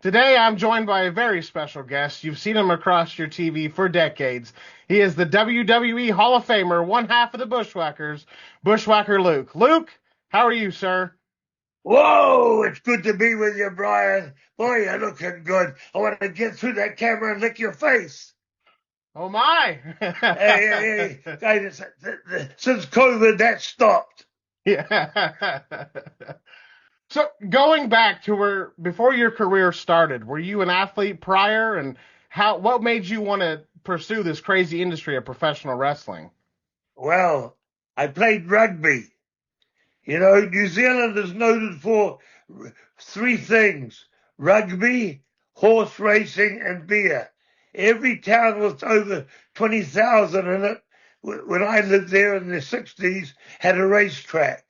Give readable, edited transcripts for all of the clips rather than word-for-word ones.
Today, I'm joined by a very special guest. You've seen him across your TV for decades. He is the WWE Hall of Famer, one half of the Bushwhackers, Bushwhacker Luke. Luke, how are you, sir? Whoa, it's good to be with you, Brian. Boy, you're looking good. I want to get through that camera and lick your face. Oh, my. Hey, guys, since COVID, that stopped. Yeah. So, going back to before your career started, were you an athlete prior, and what made you want to pursue this crazy industry of professional wrestling? Well, I played rugby. You know, New Zealand is noted for three things: rugby, horse racing, and beer. Every town with over 20,000 in it, when I lived there in the 60s, had a racetrack.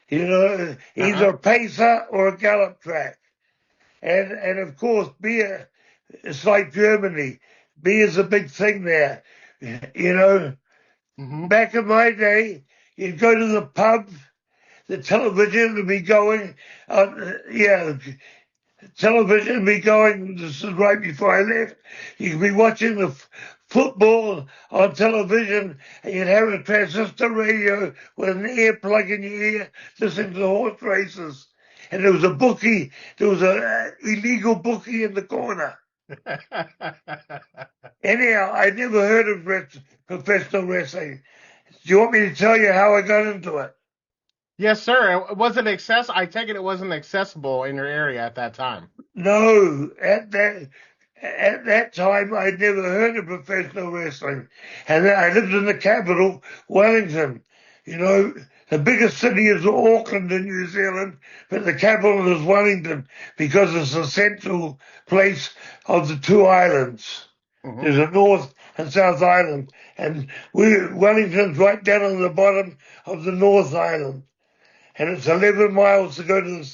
You know, either a pacer or a gallop track. And of course, beer, it's like Germany. Beer's a big thing there. You know, back in my day, you'd go to the pub, the television would be going, television would be going, this is right before I left. You could be watching the football on television, and you'd have a transistor radio with an earplug in your ear, listening to the horse races. And there was a bookie, there was an illegal bookie in the corner. Anyhow, I never heard of professional wrestling. Do you want me to tell you how I got into it? Yes, sir. It wasn't I take it wasn't accessible in your area at that time. No, at that time, I'd never heard of professional wrestling. And I lived in the capital, Wellington. You know, the biggest city is Auckland in New Zealand, but the capital is Wellington because it's the central place of the two islands. There's a North and South Island, and Wellington's right down on the bottom of the North Island. And it's 11 miles to go to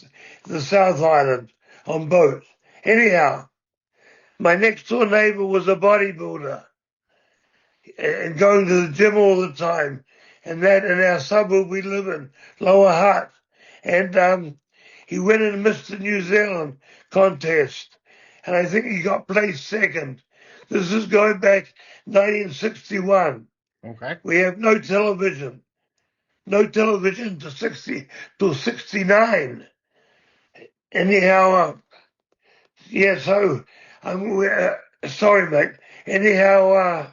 the South Island on boat. Anyhow, my next door neighbor was a bodybuilder and going to the gym all the time. And that in our suburb we live in, Lower Hutt. And he went in Mr. New Zealand contest. And I think he got placed second. This is going back 1961. Okay. We have no television. No television till 69. Anyhow, so sorry, mate. Anyhow,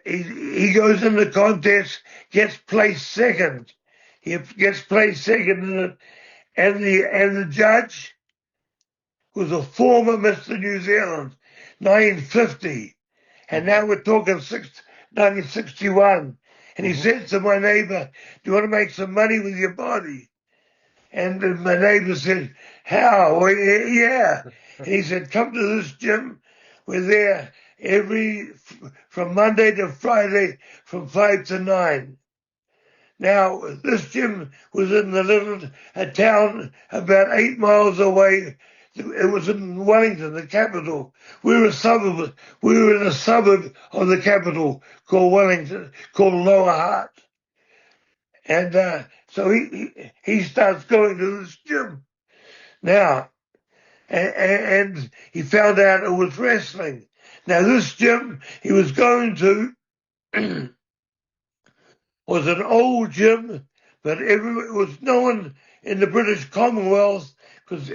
he goes in the contest, gets placed second. He gets placed second in it, and the judge was a former Mr. New Zealand, 1950, and now we're talking 1961. And he said to my neighbor, "Do you want to make some money with your body?" And my neighbor said, "How?" Well, yeah. And he said, "Come to this gym. We're there from Monday to Friday from 5 to 9. Now, this gym was in a town about 8 miles away. It was in Wellington, the capital. We were in a suburb of the capital called Wellington, called Lower Hutt. And so he starts going to this gym. Now, and he found out it was wrestling. Now, this gym he was going to was an old gym, but it was known in the British Commonwealth because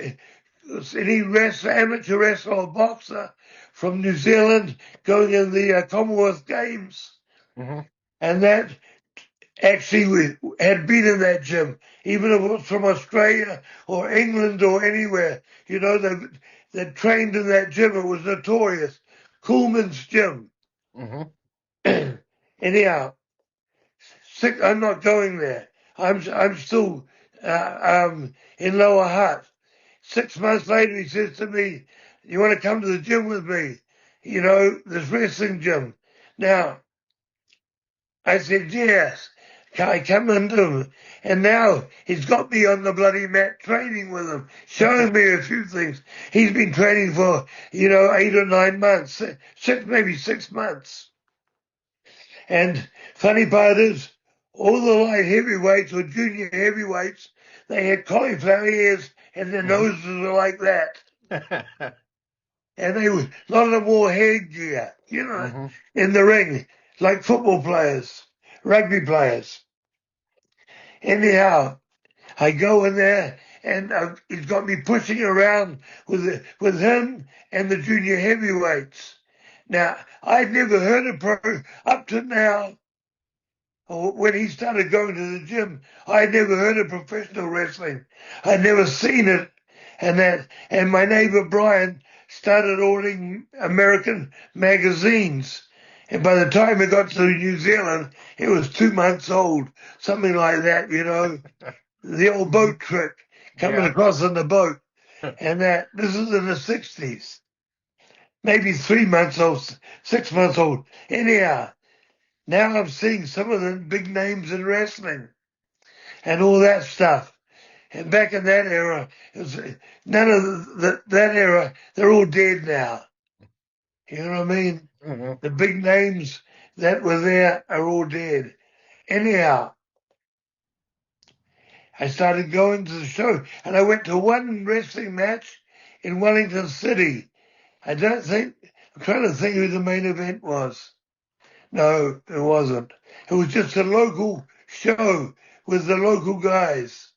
any amateur wrestler or boxer from New Zealand going in the Commonwealth Games. And that actually we had been in that gym, even if it was from Australia or England or anywhere. You know, they trained in that gym. It was notorious. Coolman's gym. Anyhow, I'm not going there. I'm still in Lower Hutt. 6 months later, he says to me, "You want to come to the gym with me? You know, this wrestling gym." Now, I said, "Yes." Can I come into him? And now he's got me on the bloody mat training with him, showing me a few things. He's been training for, 8 or 9 months, maybe 6 months. And funny part is, all the light heavyweights or junior heavyweights, they had cauliflower ears and their Hmm. noses were like that. And a lot of them wore headgear, Hmm. in the ring, like football players, rugby players. Anyhow, I go in there and he's got me pushing around with him and the junior heavyweights. Now, I'd never heard of pro up to now. When he started going to the gym, I'd never heard of professional wrestling. I'd never seen it. And my neighbor Brian started ordering American magazines. And by the time it got to New Zealand, it was 2 months old, something like that, the old boat trip, coming Yeah. across on the boat. And this is in the 60s, maybe 3 months old, 6 months old. Anyhow, now I'm seeing some of the big names in wrestling and all that stuff. And back in that era, it was none of that era. They're all dead now. You know what I mean? Hmm. The big names that were there are all dead. Anyhow, I started going to the show, and I went to one wrestling match in Wellington City. I'm trying to think who the main event was. No, it wasn't. It was just a local show with the local guys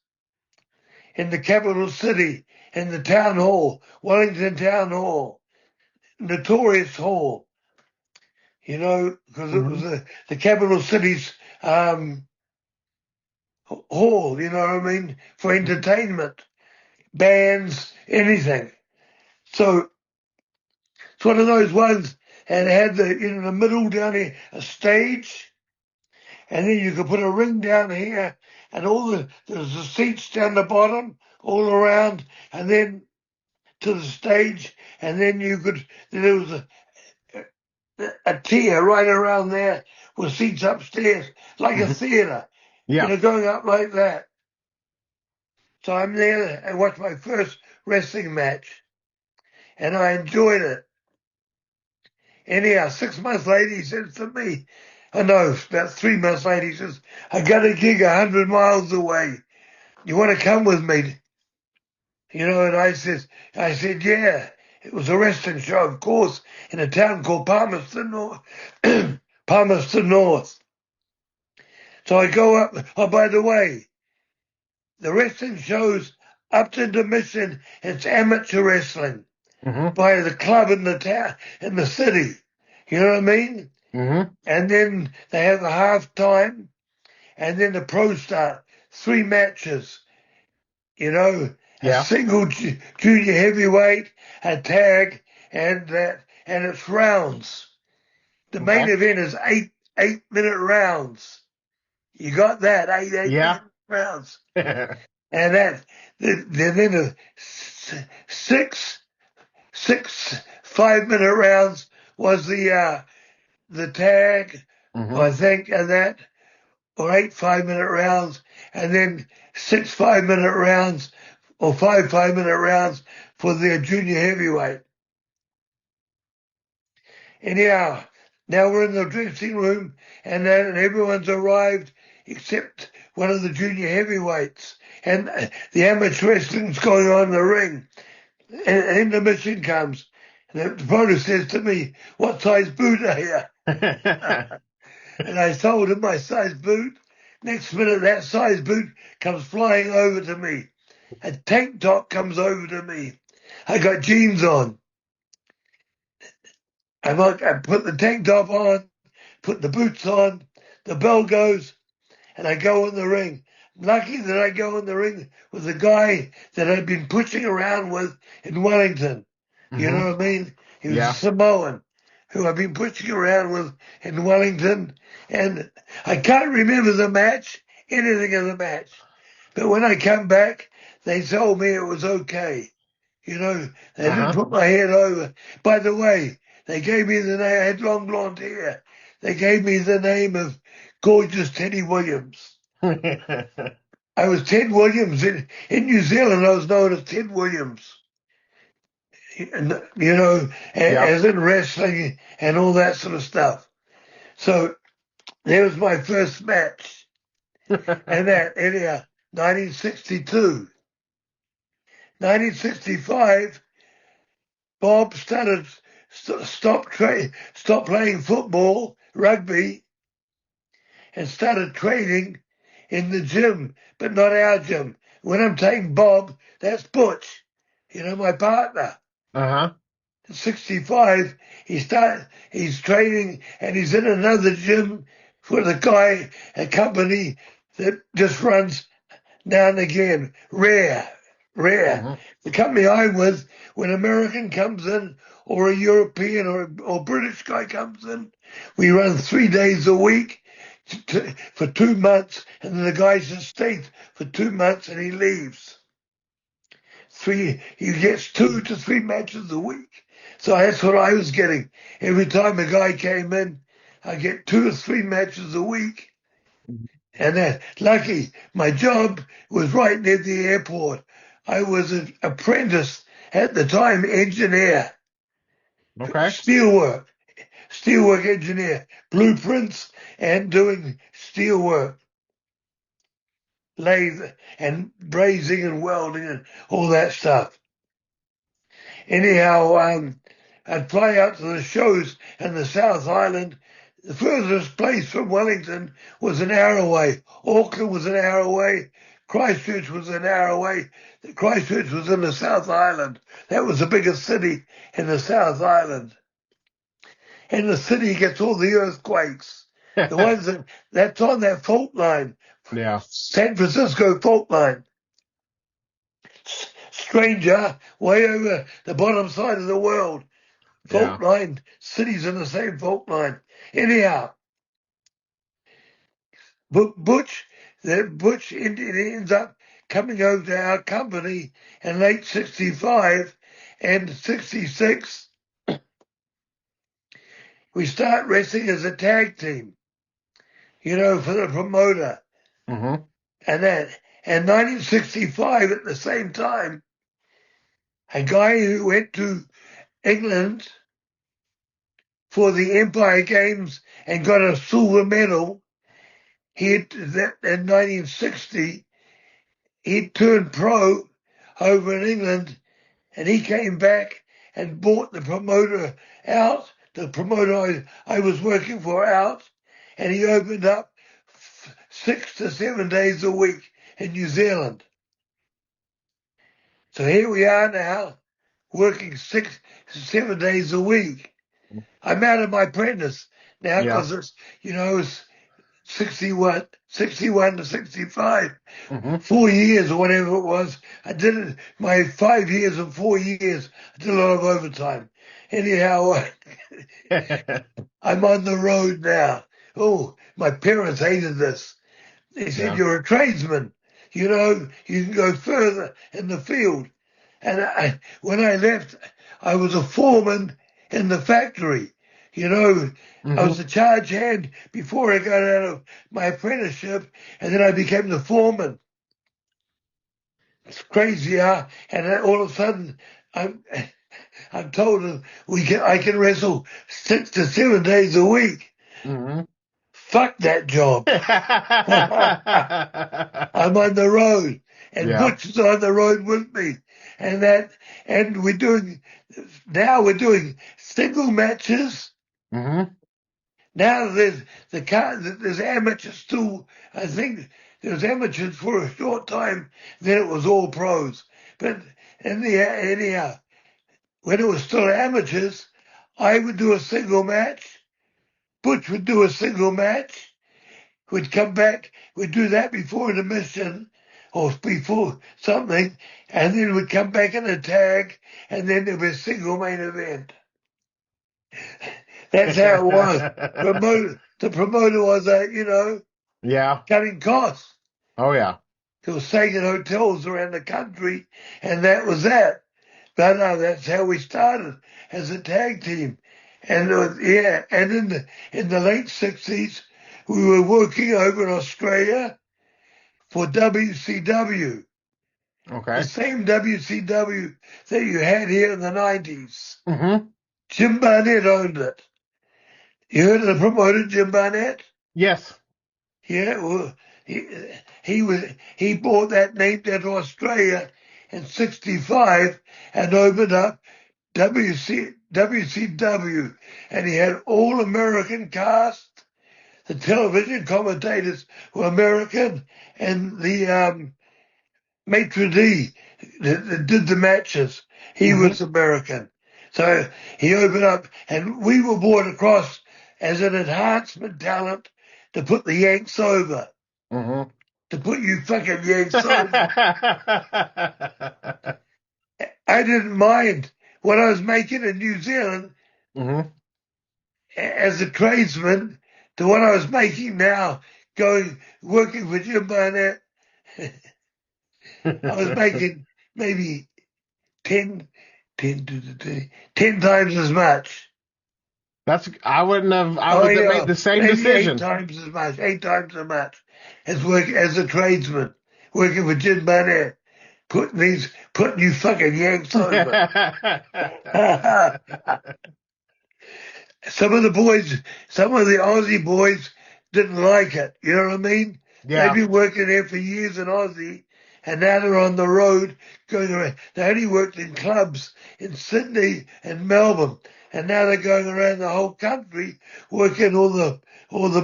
in the capital city, in the town hall, Wellington Town Hall, notorious hall, because it was Hmm. the capital city's hall, you know what I mean, for entertainment, bands, anything. So it's one of those ones, and it had in the middle down here a stage, and then you could put a ring down here, and there's the seats down the bottom all around, and then to the stage, and then there was a tier right around there with seats upstairs, like a Hmm. theater, Yeah. going up like that. So I'm there and watched my first wrestling match, and I enjoyed it. Anyhow, 6 months later, he says to me, I know, about 3 months later, he says, I got a gig 100 miles away. You want to come with me? And I said, yeah. It was a wrestling show, of course, in a town called Palmerston North. Palmerston North. So I go up. Oh, by the way, the wrestling shows up to intermission. It's amateur wrestling Hmm. by the club in the town, in the city. You know what I mean? Hmm. And then they have a half time, and then the pros start 3 matches. A Yeah. single junior heavyweight, a tag, and it's rounds. The main Okay. event is 8 minute rounds. You got that? Eight Yeah. minute rounds. And then the six 5 minute rounds was the tag, Hmm. I think, and that, or 8 5 minute rounds, and then 6 5 minute rounds, or 5 minute rounds for the junior heavyweight. Anyhow, now we're in the dressing room, and everyone's arrived except one of the junior heavyweights, and the amateur wrestling's going on in the ring. And intermission comes, and the promoter says to me, "What size boot are you?" And I told him my size boot. Next minute, that size boot comes flying over to me. A tank top comes over to me. I got jeans on. I put the tank top on, put the boots on, the bell goes, and I go in the ring. Lucky that I go in the ring with the guy that I'd been pushing around with in Wellington. You Hmm. know what I mean? He was a Yeah. Samoan who I've been pushing around with in Wellington. And I can't remember the match, anything of the match. But when I come back, they told me it was okay. They didn't Uh-huh. put my head over. By the way, they gave me the name, I had long blonde hair. They gave me the name of Gorgeous Teddy Williams. I was Ted Williams. In New Zealand, I was known as Ted Williams. Yeah. As in wrestling and all that sort of stuff. So There was my first match. And that, anyhow, 1962. 1965, Bob stopped playing football, rugby, and started training in the gym, but not our gym. When I'm taking Bob, that's Butch, my partner. Uh-huh. At 65, he's training and he's in another gym for a company that just runs now and again, rare. Mm-hmm. The company I'm with, when an American comes in or a European or British guy comes in, we run 3 days a week for 2 months, and then the guy just stays for 2 months and he leaves. He gets 2 to 3 matches a week. So that's what I was getting. Every time a guy came in, I get 2 to 3 matches a week. And lucky, my job was right near the airport. I was an apprentice at the time, engineer, Okay. steelwork engineer, blueprints and doing steelwork, lathe and brazing and welding and all that stuff. Anyhow, I'd fly out to the shows in the South Island. The furthest place from Wellington was an hour away. Auckland was an hour away. Christchurch was an hour away. Christchurch was in the South Island. That was the biggest city in the South Island. And the city gets all the earthquakes. The ones that's on that fault line. Yeah. San Francisco fault line. Stranger, way over the bottom side of the world. Yeah. Fault line, cities in the same fault line. Anyhow, Butch ends up coming over to our company in late 65 and 66. We start wrestling as a tag team, for the promoter. Mm-hmm. And 1965 at the same time, a guy who went to England for the Empire Games and got a silver medal, in 1960, he turned pro over in England, and he came back and bought the promoter out, the promoter I was working for out, and he opened up 6 to 7 days a week in New Zealand. So here we are now, working 6 to 7 days a week. I'm out of my apprentice now Yeah. because it's 61 to 65. Mm-hmm. 4 years or whatever it was. I did it, my 5 years and 4 years, I did a lot of overtime. Anyhow, I'm on the road now. Oh, my parents hated this. They said, Yeah. you're a tradesman. You can go further in the field. And when I left, I was a foreman in the factory. I was Mm-hmm. a charge hand before I got out of my apprenticeship, and then I became the foreman. It's crazy, huh? And then all of a sudden, I'm told I can wrestle 6 to 7 days a week. Mm-hmm. Fuck that job. I'm on the road, and Yeah. Butch is on the road with me, and we're doing single matches. Mm-hmm. Now there's amateurs too. I think there's amateurs for a short time. Then it was all pros. But anyhow, when it was still amateurs, I would do a single match. Butch would do a single match. We'd come back. We'd do that before an emission or before something, and then we'd come back in a tag, and then there'd be a single main event. That's how it was. The promoter was Yeah. cutting costs. Oh yeah. He was staying in hotels around the country, and that was that. But no, that's how we started as a tag team. And and in the late 60s, we were working over in Australia for WCW, the Okay. same WCW that you had here in the 90s. Mm-hmm. Jim Barnett owned it. You heard of the promoter Jim Barnett? Yes. Yeah, well, he brought that name down to Australia in '65 and opened up WCW, and he had all American cast. The television commentators were American, and the maitre d' that did the matches, he Hmm. was American. So he opened up, and we were brought across as an enhancement talent to put the Yanks over, Hmm. to put you fucking Yanks over. I didn't mind what I was making in New Zealand Hmm. as a tradesman to what I was making now, working for Jim Barnett. I was making maybe 10, 10 10 times as much. I Oh would have made yeah, the same maybe decision. 8 times as much as a tradesman, working for Jim Barnett, putting you fucking Yanks over. Some of the boys, some of the Aussie boys didn't like it. You know what I mean? They've Yeah. been working there for years in Aussie, and now they're on the road going around. They only worked in clubs in Sydney and Melbourne, and now they're going around the whole country working all the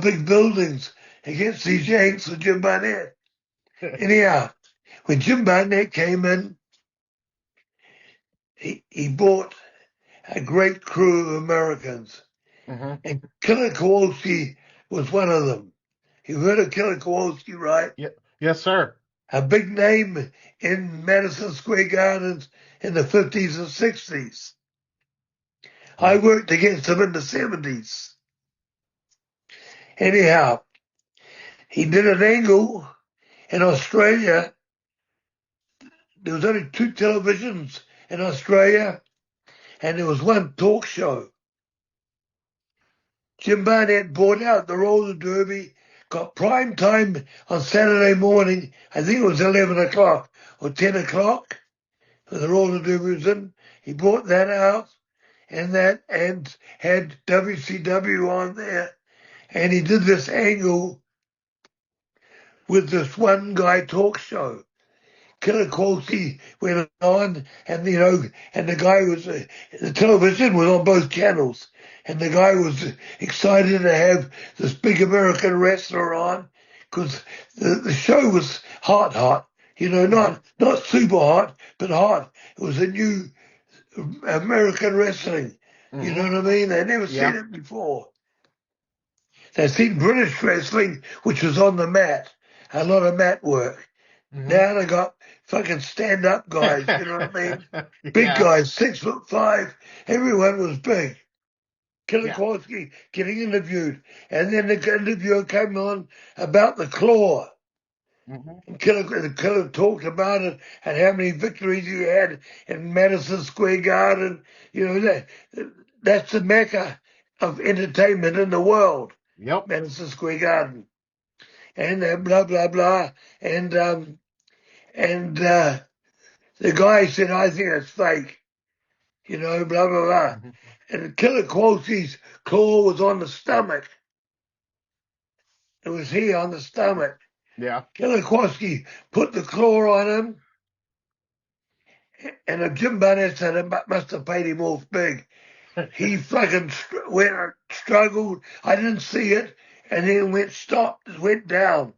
big buildings against these Yanks and Jim Barnett. Anyhow, when Jim Barnett came in, he brought a great crew of Americans. Hmm. And Killer Kowalski was one of them. You heard of Killer Kowalski, right? Yeah. Yes, sir. A big name in Madison Square Gardens in the 50s and 60s. I Yeah. worked against him in the 70s. Anyhow, he did an angle in Australia. There was only 2 televisions in Australia, and there was one talk show. Jim Barnett bought out the roller derby, got prime time on Saturday morning. I think it was 11 o'clock or 10 o'clock. For the roller derby was in. He bought that out and had WCW on there. And he did this angle with this one guy talk show. Killer Quality went on, and and the guy the television was on both channels, and the guy was excited to have this big American wrestler on because the show was hot, Hmm. not super hot, but hot. It was a new American wrestling. You know Hmm. what I mean? They'd never seen Yeah. it before. They'd seen British wrestling, which was on the mat, a lot of mat work. Hmm. Now they got fucking stand up guys, you know what I mean? Big Yeah. guys, 6'5". Everyone was big. Yeah. Killickowski getting interviewed. And then the interviewer came on about the claw. Hmm. And Killer talked about it and how many victories he had in Madison Square Garden. You know, that's the mecca of entertainment in the world, Yep. Madison Square Garden. And blah, blah, blah. And, the guy said, I think it's fake, blah, blah, blah. Hmm. And Killer Qualty's claw was on the stomach. It was here on the stomach. Yeah. Killer Qualty put the claw on him, and Jim Barnett said it must have paid him off big. He fucking struggled. I didn't see it, and then went down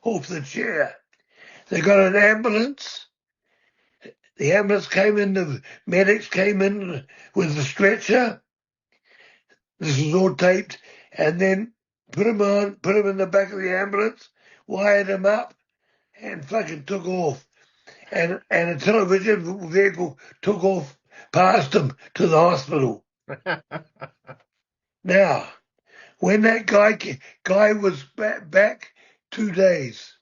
off the chair. They got an ambulance. The ambulance came in, the medics came in with the stretcher. This was all taped, and then put him in the back of the ambulance, wired him up, and fucking took off. And a television vehicle took off past him to the hospital. Now, when that guy was back 2 days,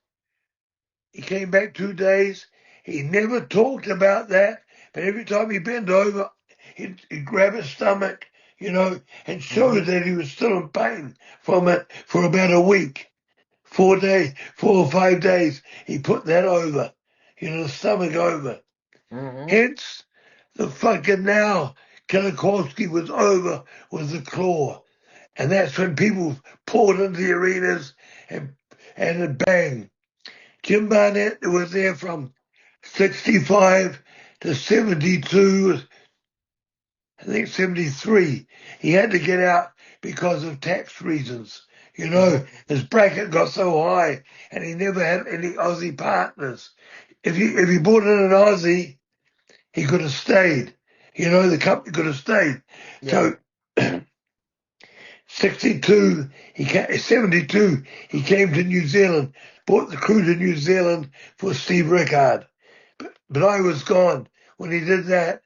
he came back 2 days. He never talked about that, but every time he bent over, he'd grab his stomach, and show Hmm. that he was still in pain from it for about a week. 4 days, 4 or 5 days, he put that over, the stomach over. Hmm. Hence, the fucking now Kilikovsky was over with the claw. And that's when people poured into the arenas and it bang. Jim Barnett was there from 65 to 72, I think 73. He had to get out because of tax reasons. You know, Hmm. his bracket got so high and he never had any Aussie partners. If he brought in an Aussie, he could have stayed. You know, the company could have stayed. Yeah. So 62, 72, he came to New Zealand, brought the crew to New Zealand for Steve Rickard. But I was gone. When he did that,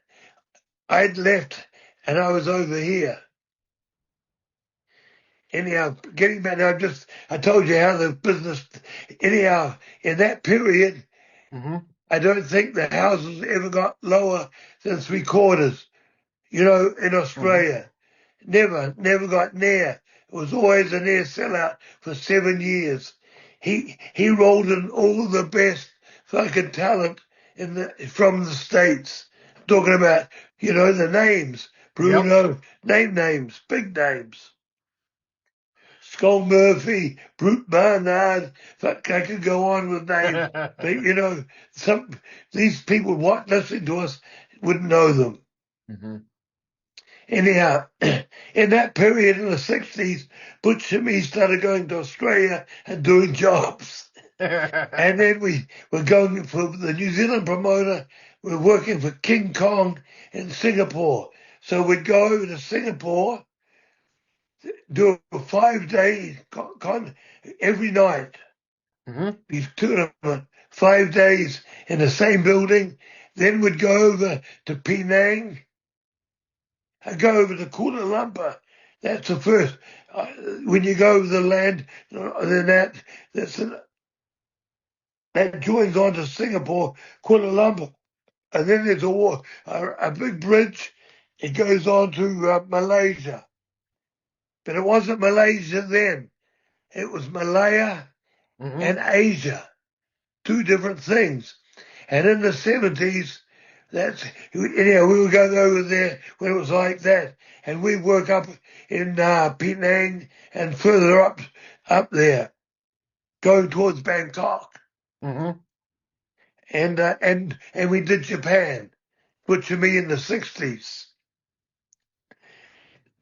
I'd left and I was over here. Anyhow, getting back now, I told you how the business, anyhow, in that period, Hmm. I don't think the houses ever got lower than 3/4, you know, in Hmm. Australia. Never got near. It was always a near sellout for 7 years. He rolled in all the best fucking talent from the States. Talking about, you know, the names. Yep. Bruno, names, big names. Skull Murphy, Brute Barnard. Fuck, I could go on with names. But, you know, these people listening to us wouldn't know them. Hmm. Anyhow, in that period in the 60s, Butch and me started going to Australia and doing jobs. And then we were going for the New Zealand promoter. We were working for King Kong in Singapore. So we'd go over to Singapore, do a 5-day con every night. Hmm. These tournament, 5 days in the same building. Then we'd go over to Penang. I go over to Kuala Lumpur. That's the first. When you go over the land, then that joins on to Singapore, Kuala Lumpur, and then there's a big bridge. It goes on to Malaysia, but it wasn't Malaysia then. It was Malaya Hmm. and Asia, two different things. And in the 70s, we were going over there when it was like that, and we work up in Penang and further up there, going towards Bangkok, Hmm. and we did Japan, which to me in the 60s.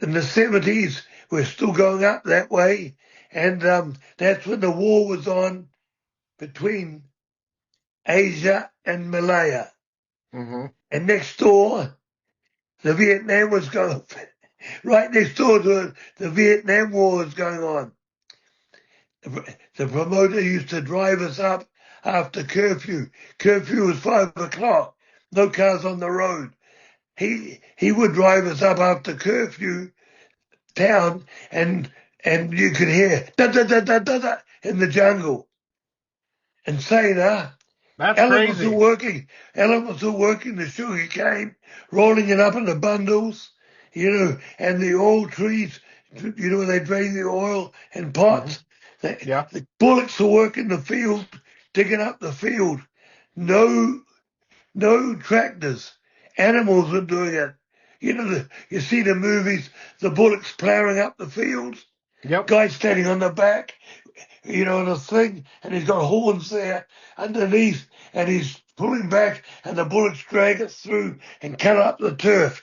In the 70s, we're still going up that way, and that's when the war was on between Asia and Malaya. Hmm. And next door, the Vietnam was going right next door to it. The Vietnam War was going on. The promoter used to drive us up after curfew. Curfew was 5 o'clock. No cars on the road. He would drive us up after curfew town, and you could hear da da da da da da in the jungle. And saying, That's elephants are crazy. working. Elephants are working the sugar cane, rolling it up into bundles, you know, and the oil trees, you know, they drain the oil in Hmm. pots. Yeah. The bullocks are working the field, digging up the field. No, no tractors. Animals are doing it. You know, you see the movies, the bullocks plowing up the fields, Yep. guy standing on the back, you know, the thing, and he's got horns there underneath, and he's pulling back, and the bullets drag it through and cut up the turf.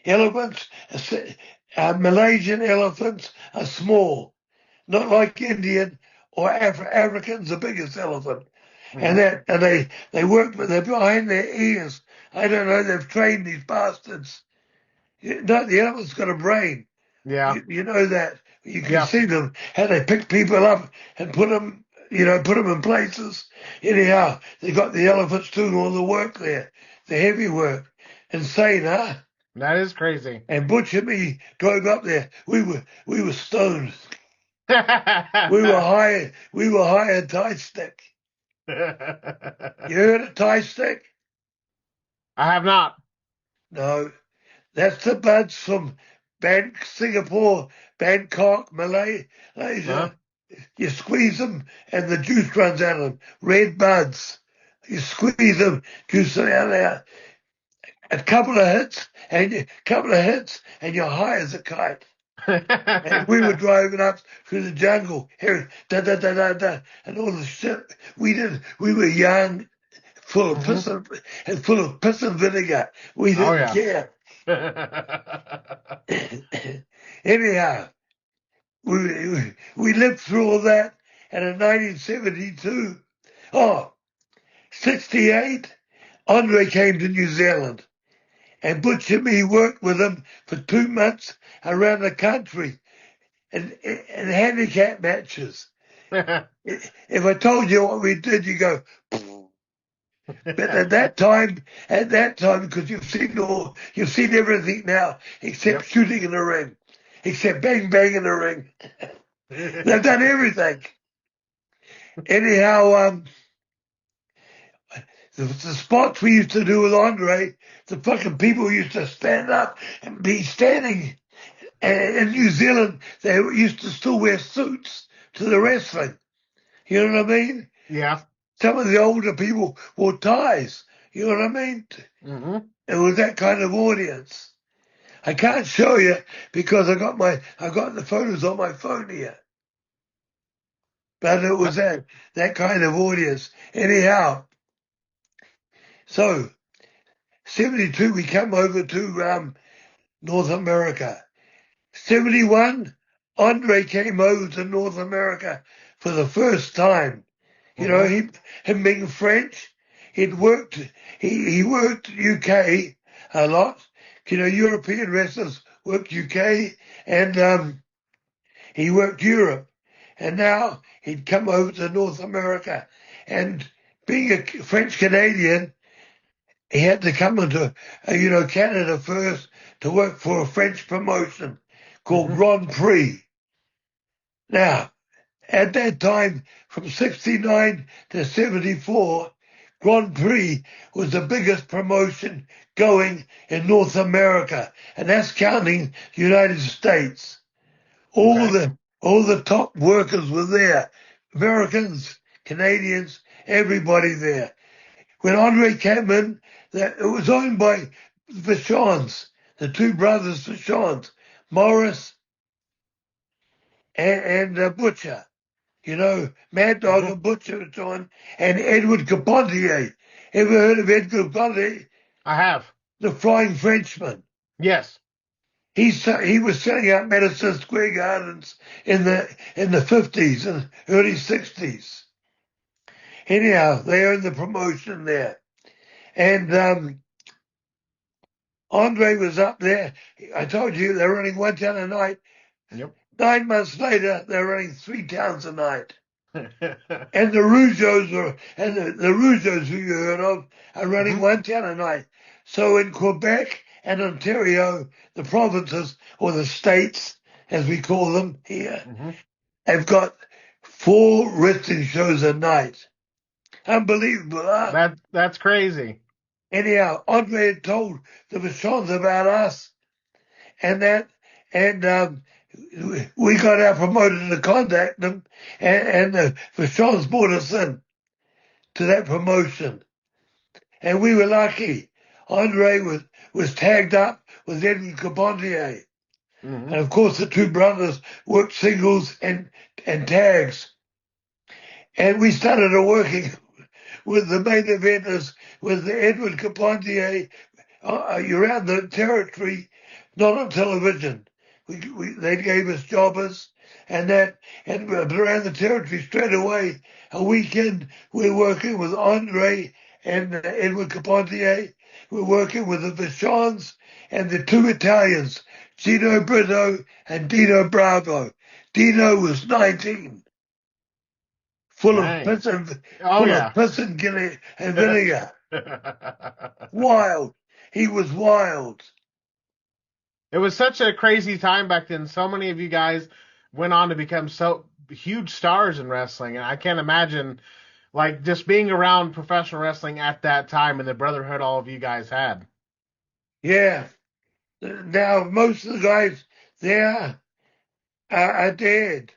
Elephants, Malaysian elephants are small, not like Indian or African's the biggest elephant. And Hmm. that, and they work, but they're behind their ears. I don't know. They've trained these bastards. No, the elephant's got a brain. Yeah. You know that. You can Yeah. see them, how they pick people up and put them in places. Anyhow, they got the elephants doing all the work there, the heavy work. Insane, huh? That is crazy. And Butch and me drove up there. We were stoned. We were high at Tie Stick. You heard of Tie Stick? I have not. No. That's the buds from Singapore, Bangkok, Huh? Malaysia. You squeeze them and the juice runs out of them. Red buds. You squeeze them, juice them out there. A couple of hits and you're high as a kite. And we were driving up through the jungle, hearing da da da da da, and all the shit we did. We were young, full of Hmm. piss and full of piss and vinegar. We Oh didn't yeah. care. Anyhow, we lived through all that, and in 1972, oh, 68, Andre came to New Zealand, and Butch and me worked with him for 2 months around the country in handicap matches. If I told you what we did, you go. But at that time, because you've seen everything now except Yep. shooting in the ring, except bang bang in the ring. They've done everything. Anyhow, the spots we used to do with Andre, the fucking people used to stand up and be standing. And in New Zealand, they used to still wear suits to the wrestling. You know what I mean? Yeah. Some of the older people wore ties. You know what I mean? Hmm. It was that kind of audience. I can't show you because I got the photos on my phone here. But it was that kind of audience. Anyhow, so 72 we come over to North America. 71 Andre came over to North America for the first time. You know, Hmm. him being French, he worked UK a lot. You know, European wrestlers worked UK, and he worked Europe. And now he'd come over to North America. And being a French Canadian, he had to come into, Canada first to work for a French promotion called Hmm. Grand Prix. Now, at that time, from 69 to 74, Grand Prix was the biggest promotion going in North America, and that's counting the United States. All Okay. the all the top workers were there, Americans, Canadians, everybody there. When Andre came in, it was owned by Vachons, the two brothers Vachons, Morris and Butcher. You know, Mad Dog Hmm. and Butcher and so on, and Edward Carpentier. Ever heard of Edward Carpentier? I have. The Flying Frenchman. Yes. He was setting up Madison Square Gardens in the 50s and early 60s. Anyhow, they owned the promotion there. And Andre was up there. I told you they're running one town a night. Yep. 9 months later, they're running three towns a night. And the Rougeos the Rougeos who you heard of are running Hmm. one town a night. So in Quebec and Ontario, the provinces or the states, as we call them here, Hmm. have got 4 wrestling shows a night. Unbelievable, huh? That's crazy. Anyhow, Andre had told the Vachons about us and that, and we got our promoter to contact them, and the Vachons brought us in to that promotion. And we were lucky. Andre was tagged up with Edwin Carpentier. And Hmm. of course, the two brothers worked singles and tags. And we started working with the main eventers, with the Edwin Carpentier around the territory, not on television. They gave us jobbers and that, and around the territory straight away. A weekend, we're working with Andre and Edward Carpentier. We're working with the Vachons and the two Italians, Gino Brito and Dino Bravo. Dino was 19, Dang. Oh full of yeah. piss and vinegar. Wild. He was wild. It was such a crazy time back then. So many of you guys went on to become so huge stars in wrestling, and I can't imagine like just being around professional wrestling at that time and the brotherhood all of you guys had. Yeah. Now, most of the guys there are dead.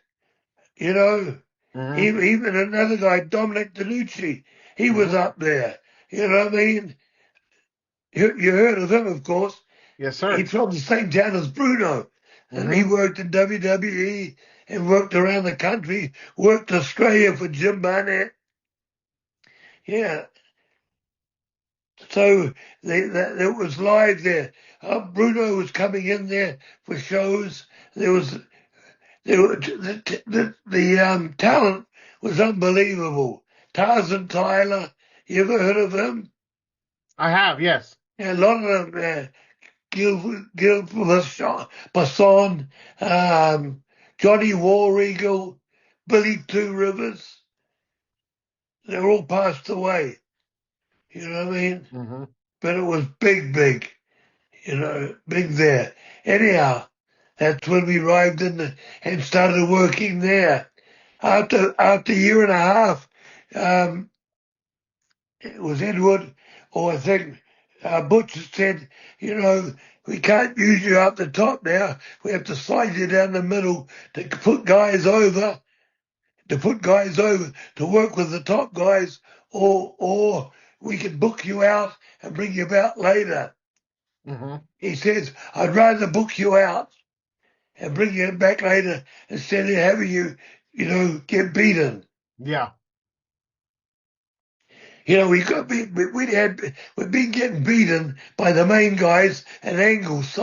You know, Hmm. even another guy, Dominic DeLucci, he was Hmm. up there. You know what I mean? You heard of him, of course. Yes, sir. He's from the same town as Bruno. and he Mm-hmm. worked in WWE and worked around the country, worked Australia for Jim Barnett. Yeah, so it was live there. Bruno was coming in there for shows. The talent was unbelievable. Tarzan Tyler, you ever heard of him? I have, yes. Yeah, a lot of them. Gil Basson, Johnny War Eagle, Billy Two Rivers. They're all passed away. You know what I mean? Mm-hmm. But it was big, big. Big there. Anyhow, that's when we arrived and started working there. After a year and a half, um, it was Edward, or I think Butch said, we can't use you up the top now. We have to slide you down the middle to put guys over to work with the top guys, or we can book you out and bring you back later. Mm-hmm. He says, I'd rather book you out and bring you back later instead of having you, get beaten. Yeah. We've been getting beaten by the main guys and angles,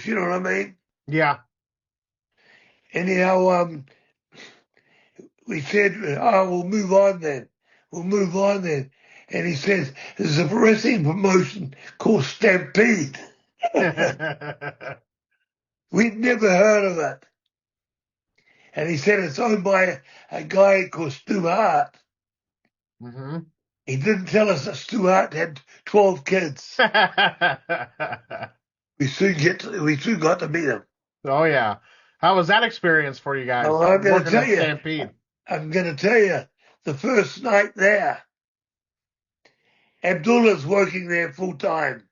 you know what I mean? Yeah. Anyhow, we said, oh, we'll move on then. We'll move on then. And he says, there's a wrestling promotion called Stampede. We'd never heard of it. And he said it's owned by a guy called Stu Hart. Mm-hmm. He didn't tell us that Stu Hart had 12 kids. We soon got to meet him. Oh yeah. How was that experience for you guys Well, I'm going to working tell at you, Stampede? the first night there, Abdullah's working there full time.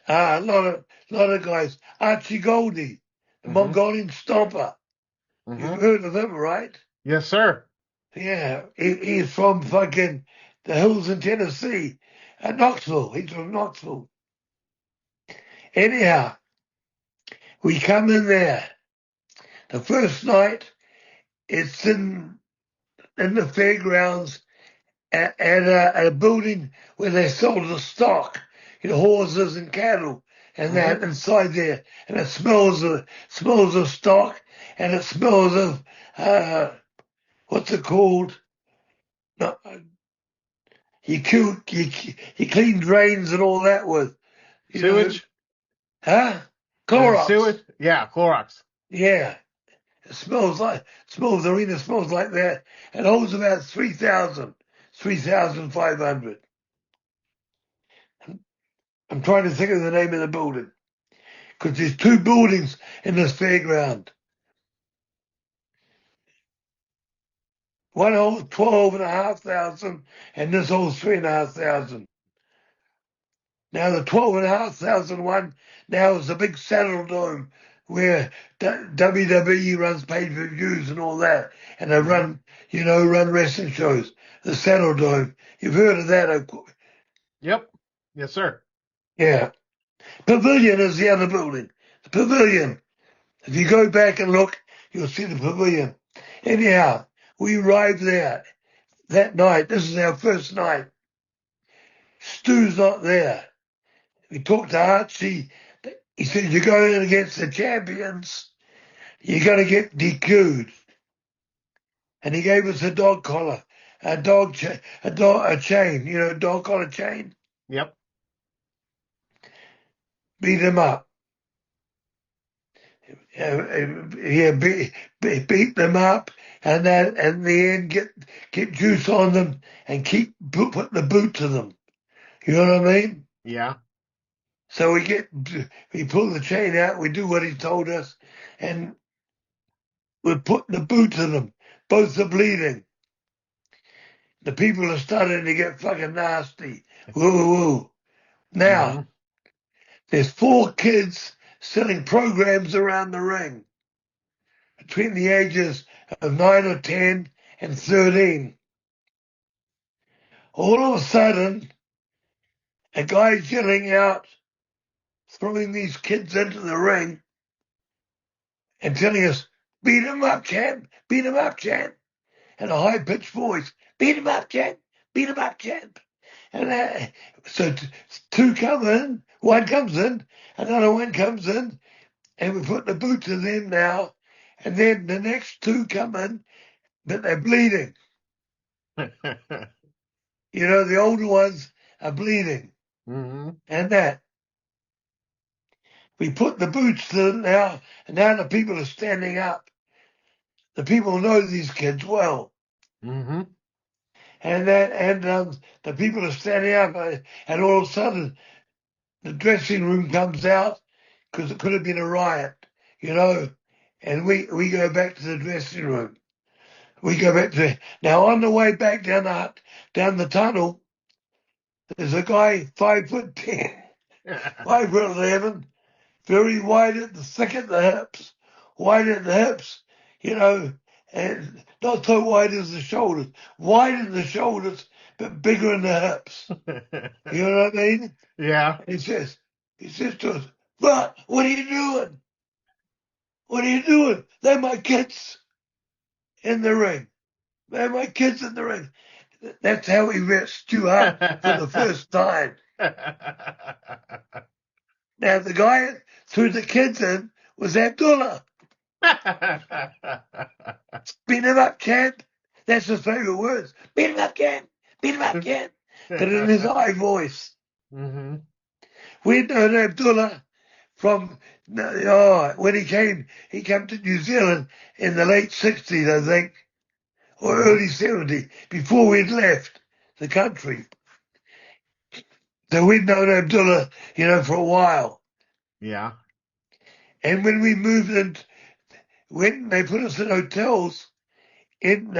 A lot of guys. Archie Goldie, the Mm-hmm. Mongolian stomper. You've Mm-hmm. heard of him, right? Yes, sir. Yeah, he's from fucking the hills in Tennessee, Knoxville. He's from Knoxville. Anyhow, we come in there. The first night, it's in the fairgrounds at a building where they sold the stock, horses and cattle, and Mm-hmm. that inside there, and it smells of stock, and it smells of what's it called? No, you clean drains and all that with, you know, Sewage? huh? Is it Clorox. sewage? Yeah, Clorox. Yeah. The arena smells like that. It holds about 3,500. I'm trying to think of the name of the building because there's two buildings in this fairground. One holds 12,500 and this holds 3,500. Now the 12,500 one now is a big Saddle Dome where WWE runs pay-per-views and all that, and they Mm-hmm. run wrestling shows. The Saddle Dome, you've heard of that, of course. Yep. Yes, sir. Yeah. Pavilion is the other building. The Pavilion. If you go back and look, you'll see the Pavilion. Anyhow, we arrived there that night. This is our first night. Stu's not there. We talked to Archie. He said, you're going against the champions. You're going to get DQ'd. And he gave us a dog collar, a chain, dog collar chain. Yep. Beat him up. Yeah, beat them up, and then in the end get juice on them and put the boot to them. You know what I mean? Yeah. So we pull the chain out, we do what he told us, and we put the boot to them. Both are bleeding. The people are starting to get fucking nasty. Woo woo. Mm-hmm. Now there's 4 kids selling programs around the ring between the ages of 9 or 10 and 13. All of a sudden, a guy's yelling out, throwing these kids into the ring. and telling us, beat him up, champ, beat him up, champ, in a high-pitched voice, beat him up, champ, beat him up, champ. And so two come in, one comes in, another one comes in, and we put the boots in them now, and then the next two come in, but they're bleeding. You know, the older ones are bleeding. Mm-hmm. And that. We put the boots in now, and now the people are standing up. The people know these kids well. Mm-hmm. And the people are standing up, and all of a sudden, the dressing room comes out, because it could have been a riot, you know, and we go back to the dressing room. We go back to, now on the way back down the tunnel, there's a guy 5'10", 5'11", very wide at the thick at the hips, wide at the hips, you know, and not so wide as the shoulders, wide in the shoulders, but bigger in the hips. You know what I mean? Yeah. He says to us, "But what are you doing? What are you doing? They're my kids in the ring. They're my kids in the ring." That's how he ripped you up for the first time. Now, the guy who threw the kids in was Abdullah. Beat him up, champ. That's his favorite words. Beat him up, champ. Beat him up, champ. But in his high voice. Mm-hmm. We'd known Abdullah from, when he came to New Zealand in the late 60s, I think, or early 70s, before we'd left the country. So we'd known Abdullah, for a while. Yeah. And when we moved in, when they put us in hotels in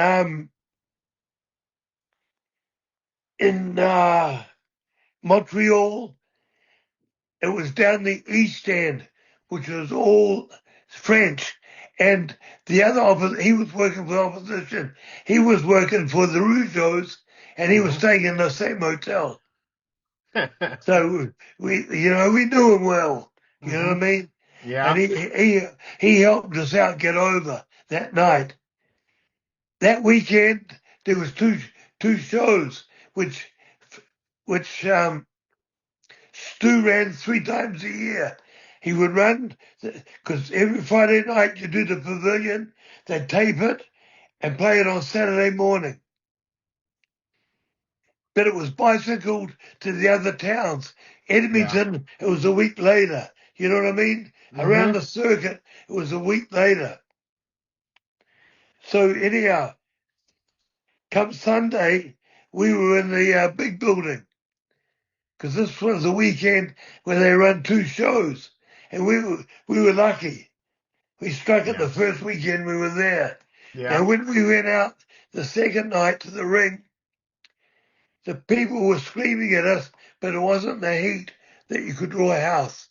Montreal, it was down the East End, which was all French. And the other he was working for the opposition. He was working for the Rougeaus, and he was staying in the same hotel. So we knew him well. You know what I mean? Yeah. And he helped us out get over that night. That weekend there was two shows, which Stu ran 3 times a year. He would run because every Friday night you do the pavilion, they tape it and play it on Saturday morning. But it was bicycled to the other towns. Edmonton, it was a week later. You know what I mean? Around the circuit, it was a week later. So anyhow, come Sunday, we were in the big building because this was a weekend where they run 2 shows, and we were lucky. We struck it the first weekend we were there. Yeah. Now, when we went out the second night to the ring, the people were screaming at us, but it wasn't the heat that you could draw a house.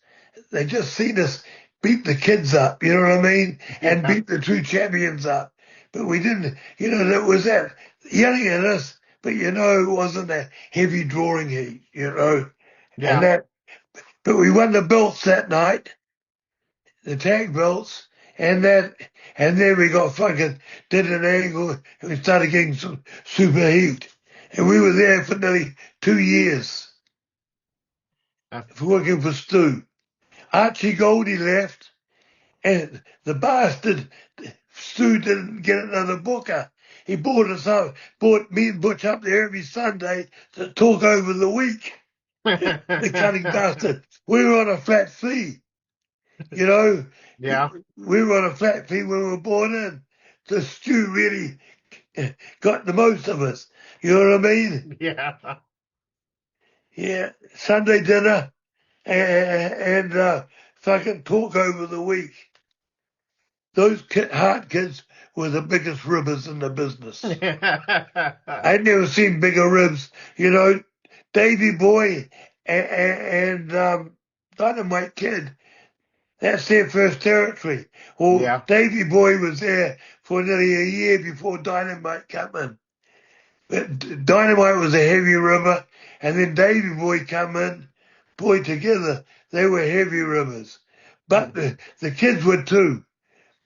They just seen us beat the kids up, you know what I mean? And beat the 2 champions up. But we didn't, there was that yelling at us, but it wasn't that heavy drawing heat, Yeah. And but we won the belts that night, the tag belts, and then we got did an angle, and we started getting some super heat. And we were there for nearly 2 years, working for Stu. Archie Goldie left, and the bastard Stu didn't get another booker. He brought me and Butch up there every Sunday to talk over the week. The cunning bastard. We were on a flat fee, Yeah. We were on a flat fee when we were born in. So Stu really got the most of us. You know what I mean? Yeah. Yeah. Sunday dinner and fucking talk over the week. Those Hart kids were the biggest ribbers in the business. I'd never seen bigger ribs. Davy Boy and Dynamite Kid. That's their first territory. Well, Davy Boy was there for nearly a year before Dynamite came in. But Dynamite was a heavy ribber, and then Davy Boy come in. Boy, together, they were heavy ribbers. But the kids were too.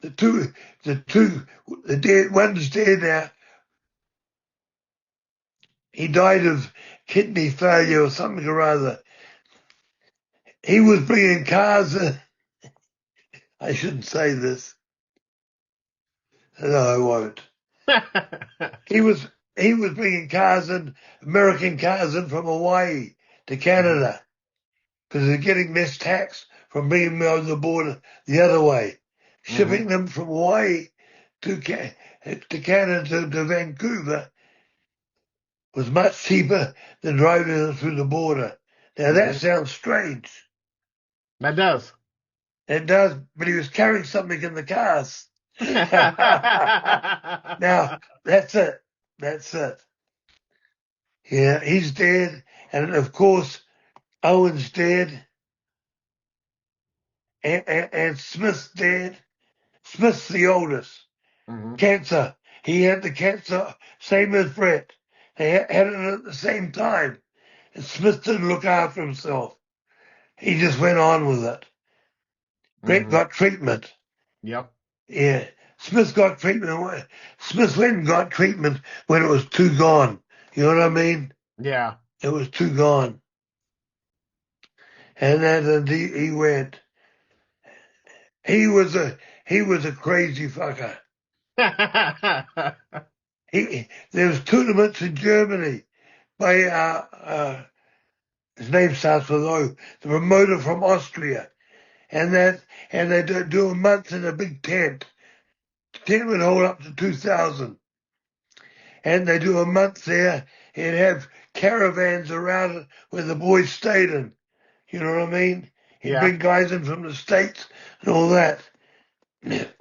the two, the dead, one's dead now. He died of kidney failure or something or other. He was bringing cars in. I shouldn't say this. No, I won't. He was bringing cars in, American cars in from Hawaii to Canada because they're getting less tax from bringing them over the border the other way. Shipping them from Hawaii to Canada to Vancouver was much cheaper than driving them through the border. Now that sounds strange. That does. It does, but he was carrying something in the cars. Now, that's it. That's it. Yeah, he's dead. And of course, Owen's dead. And Smith's dead. Smith's the oldest. Cancer. He had the cancer, same as Brett. They had it at the same time. And Smith didn't look after himself. He just went on with it. Brett got treatment. Yep. Yeah. Smith got treatment. Smith went and got treatment when it was too gone. You know what I mean? Yeah. It was too gone. And then he went. He was a crazy fucker. There was tournaments in Germany by his name starts with O, the promoter from Austria, and they do a month in a big tent. The tent would hold up to 2,000, and they do a month there and have caravans around it where the boys stayed in. You know what I mean? He'd bring guys in from the States and all that.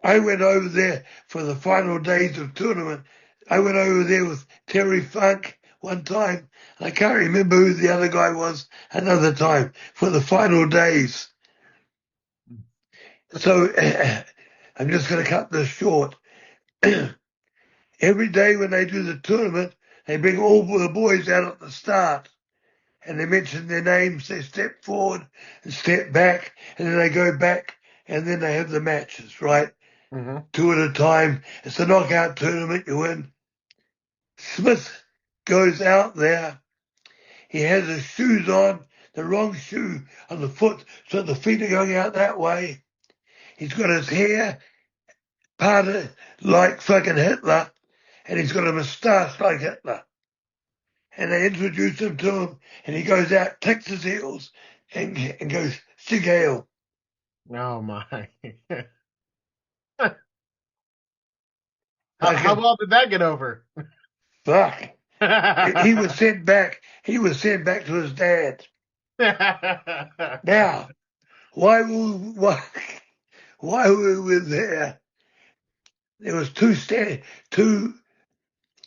I went over there for the final days of tournament. I went over there with Terry Funk one time. I can't remember who the other guy was another time for the final days. So I'm just going to cut this short. Every day when they do the tournament, they bring all the boys out at the start. And they mention their names. They step forward and step back. And then they go back. And then they have the matches, right? Two at a time. It's a knockout tournament. You win. Smith goes out there. He has his shoes on, the wrong shoe on the foot, so the feet are going out that way. He's got his hair parted like fucking Hitler, and he's got a moustache like Hitler. And they introduce him to him, and he goes out, clicks his heels, and goes, Sig Heil. Oh, my. How well did that get over? Fuck. He was sent back. He was sent back to his dad. Now, why were we there? There was two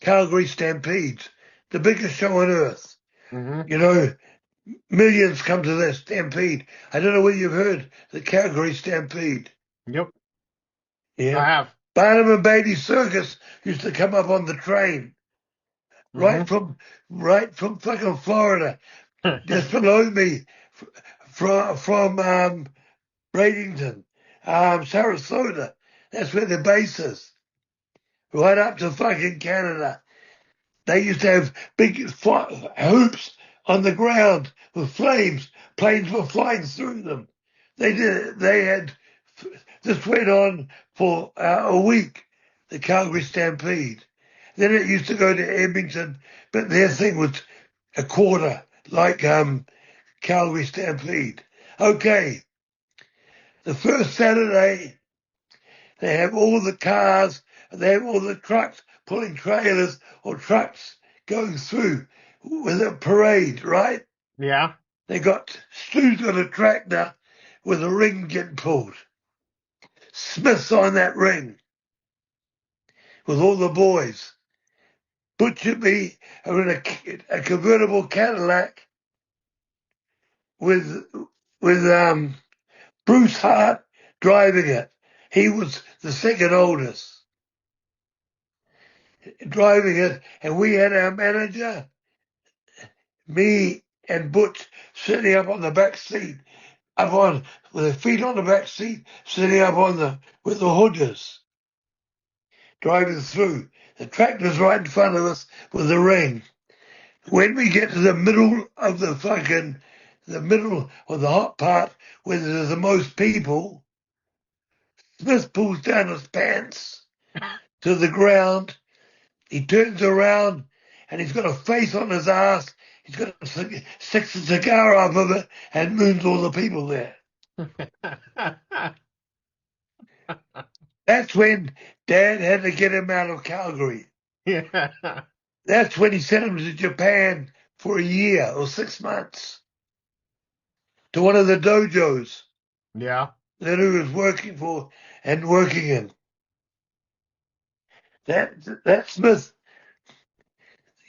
Calgary Stampedes, the biggest show on earth. You know, millions come to that Stampede. I don't know whether you've heard the Calgary Stampede. Yep. Yeah. I have. Barnum and Bailey Circus used to come up on the train. Right from fucking Florida, just below me, from Bradenton, Sarasota. That's where the base is. Right up to fucking Canada. They used to have big hoops on the ground with flames. Planes were flying through them. This went on for a week, the Calgary Stampede. Then it used to go to Edmonton, but their thing was a quarter, like Calgary Stampede. Okay, the first Saturday, they have all the cars, they have all the trucks pulling trailers or trucks going through with a parade, right? Yeah. Stu's got a tractor with a ring getting pulled. Smith's on that ring with all the boys. Butch and me are in a convertible Cadillac with Bruce Hart driving it. He was the second oldest driving it, and we had our manager, me and Butch sitting up on the back seat up on, with their feet on the back seat, sitting up on where the hood is, driving through. The tractor's right in front of us with the ring. When we get to the middle of the middle of the hot part where there's the most people, Smith pulls down his pants to the ground. He turns around and he's got a face on his ass. He's got sticks a cigar off of it and moons all the people there. That's when Dad had to get him out of Calgary. Yeah. That's when he sent him to Japan for a year or 6 months to one of the dojos Yeah. that he was working for and working in. That Smith,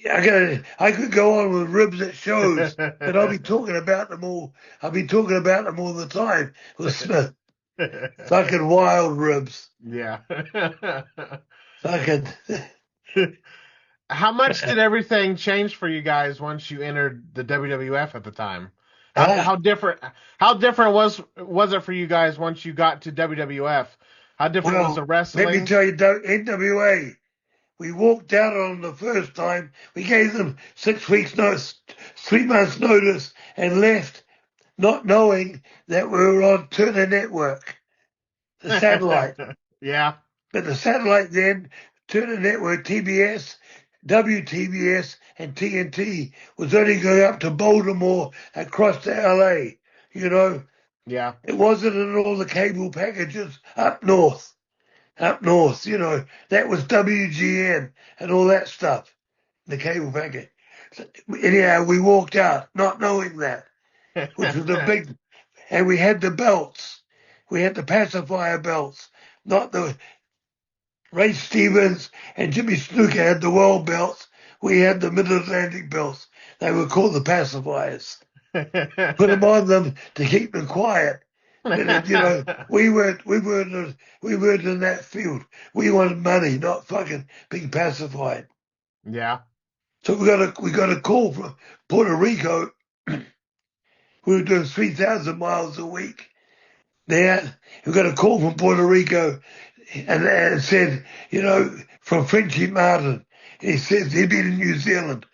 I could go on with ribs at shows, but I'll be talking about them all. I'll be talking about them all the time with Smith. Fucking wild ribs. Yeah. Fucking. How much did everything change for you guys once you entered the WWF at the time? How Ah, how different was it for you guys once you got to WWF? How different was the well, let me wrestling? tell you, NWA. We walked out on them the first time. We gave them 6 weeks notice, 3 months notice, and left, not knowing that we were on Turner Network, the satellite. Yeah. But the satellite then, Turner Network, TBS, WTBS, and TNT was only going up to Baltimore across to LA. You know, Yeah. it wasn't in all the cable packages up north. Up north, that was WGN and all that stuff, the cable packet. So, anyhow, we walked out not knowing that, which was a big, and we had the belts. We had the pacifier belts, not the Ray Stevens and Jimmy Snuka had the world belts. We had the Mid-Atlantic belts. They were called the pacifiers. Put them on them to keep them quiet. But we weren't in that field. We wanted money, not fucking being pacified. Yeah. So we got a call from Puerto Rico. We were doing 3,000 miles a week. There, we got a call from Puerto Rico, and said, from Frenchy Martin. He says he'd been in New Zealand,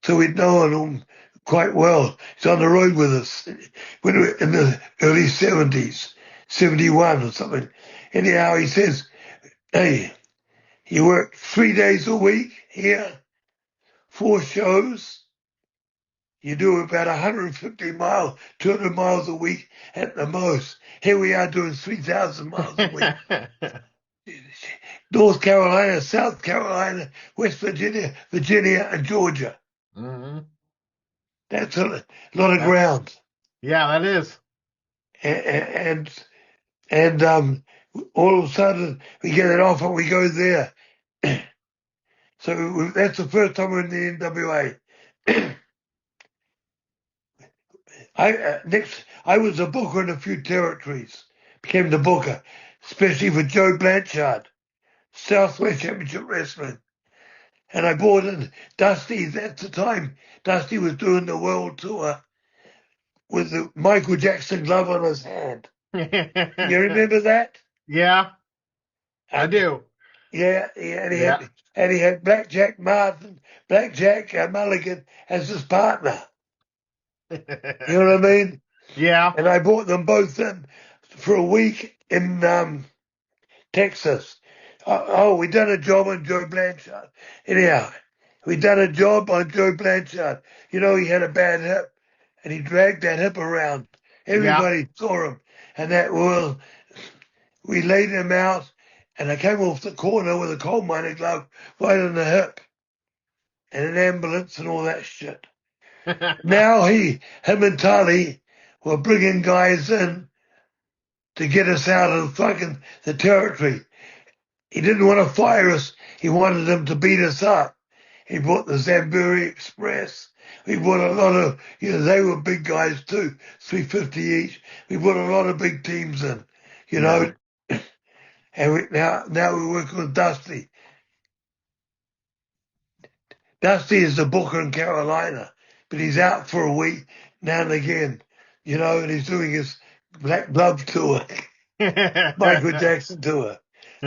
so we'd known him quite well. He's on the road with us when we were in the early 70s, 71 or something. Anyhow, he says, hey, you work 3 days a week here, 4 shows. You do about 150 miles, 200 miles a week at the most. Here we are doing 3,000 miles a week. North Carolina, South Carolina, West Virginia, Virginia, and Georgia. Hmm. That's a lot of That's ground. yeah, that is. And all of a sudden we get it off and we go there. So that's the first time we're in the NWA. I was a booker in a few territories. Became the booker, especially for Joe Blanchard, Southwest Championship Wrestling. And I brought in Dusty. At the time, Dusty was doing the world tour with the Michael Jackson glove on his hand. You remember that? Yeah, I And do. yeah, and he Yeah. had Blackjack Martin, Blackjack Mulligan as his partner. You know what I mean? Yeah. And I brought them both in for a week in Texas. We done a job on Joe Blanchard. Anyhow, we done a job on Joe Blanchard. He had a bad hip, and he dragged that hip around. Yeah. Everybody saw him, and we laid him out, and I came off the corner with a coal mining glove right on the hip, and an ambulance and all that shit. Now him and Tully were bringing guys in to get us out of fucking the territory. He didn't want to fire us. He wanted them to beat us up. He brought the Zamburi Express. We brought a lot of, they were big guys too, 350 each. We brought a lot of big teams in, you Yeah. know. And now we're working with Dusty. Dusty is the booker in Carolina, but he's out for a week now and again, and he's doing his Black Glove tour, Michael Jackson tour.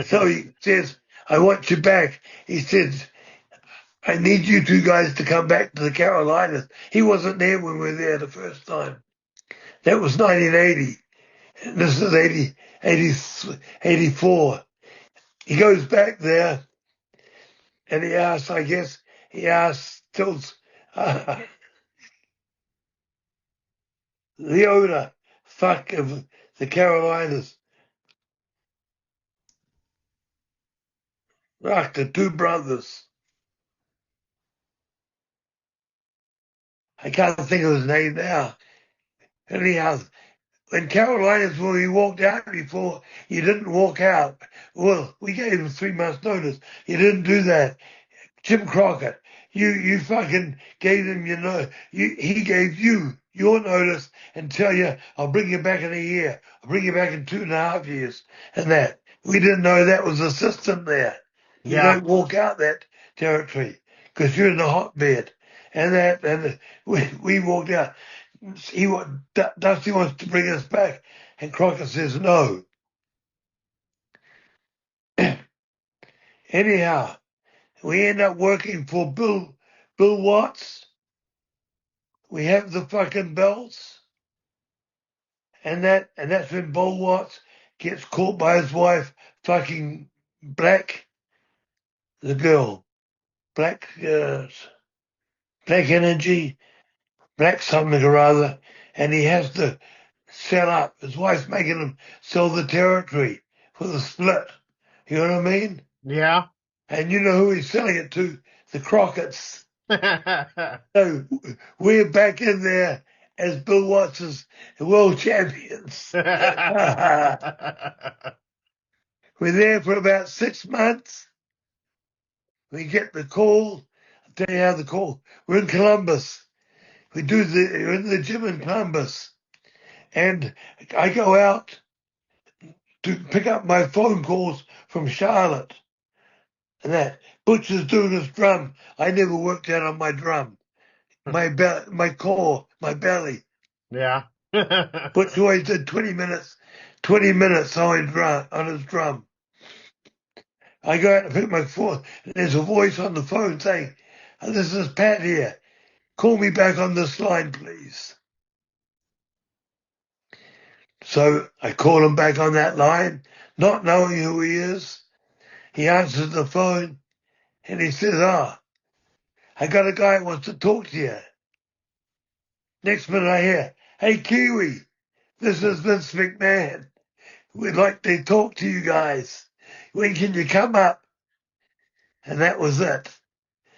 So he says, I want you back. He says, I need you two guys to come back to the Carolinas. He wasn't there when we were there the first time. That was 1980. And this is 84. He goes back there and he asks, I guess, tells uh, the owner, fuck of the Carolinas, fuck the two brothers. I can't think of his name now. Anyhow, in Carolinas, when we walked out before, you didn't walk out. Well, we gave him 3 months notice. You didn't do that. Jim Crockett, you fucking gave him he gave you your notice and tell you, I'll bring you back in a year. I'll bring you back in 2.5 years. And that. We didn't know that was the system there. You Yeah. don't walk out that territory because you're in the hotbed. And we walked out. Dusty wants to bring us back. And Crockett says no. Anyhow, we end up working for Bill Watts. We have the fucking belts. And that's when Bill Watts gets caught by his wife fucking Black, the girl. Black Black Energy, Black something or other, and he has to sell up. His wife's making him sell the territory for the split. You know what I mean? Yeah. And you know who he's selling it to? The Crockett's. So we're back in there as Bill Watts' world champions. We're there for about 6 months. We get the call. I'll tell you how the call. We're in Columbus. We're in the gym in Columbus. And I go out to pick up my phone calls from Charlotte. And that Butch is doing his drum. I never worked out on my drum. My core, my belly. Yeah. Butch always did 20 minutes on his drum. I go out and pick my phone, and there's a voice on the phone saying, this is Pat here. Call me back on this line, please. So I call him back on that line, not knowing who he is. He answers the phone, and he says, I got a guy who wants to talk to you. Next minute I hear, hey, Kiwi, this is Vince McMahon. We'd like to talk to you guys. When can you come up? And that was it.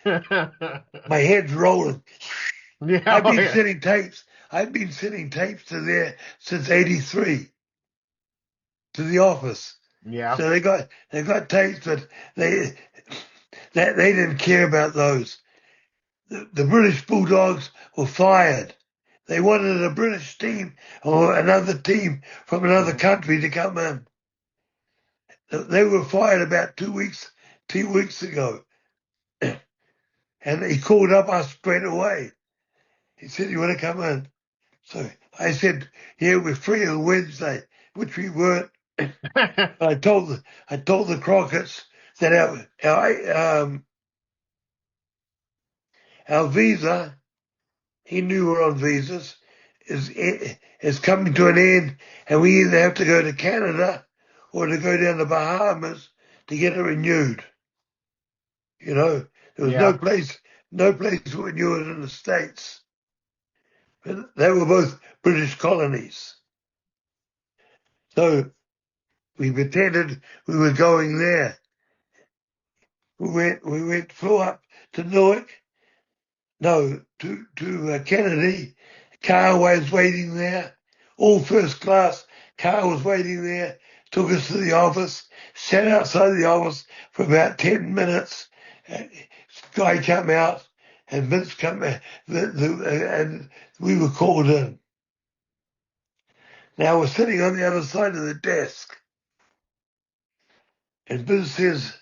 My head's rolling. Yeah. I've Oh, been yeah. sending tapes. I've been sending tapes to there since '83 to the office. Yeah. So they got tapes, but they didn't care about those. The British Bulldogs were fired. They wanted a British team or another team from another country to come in. They were fired about 2 weeks ago. And he called up us straight away. He said, you want to come in? So I said, yeah, we're free on Wednesday, which we weren't. I told the Crockett's that our visa, he knew we're on visas, is coming to an end, and we either have to go to Canada or to go down to Bahamas to get it renewed. You know, there was Yeah. no place to renew it in the States. But they were both British colonies. So we pretended we were going there. Flew up to Newark, no, to Kennedy. Car was waiting there, all first class. Car was waiting there. Took us to the office. Sat outside the office for about 10 minutes. Guy came out, and Vince came out, and we were called in. Now we're sitting on the other side of the desk, and Vince says,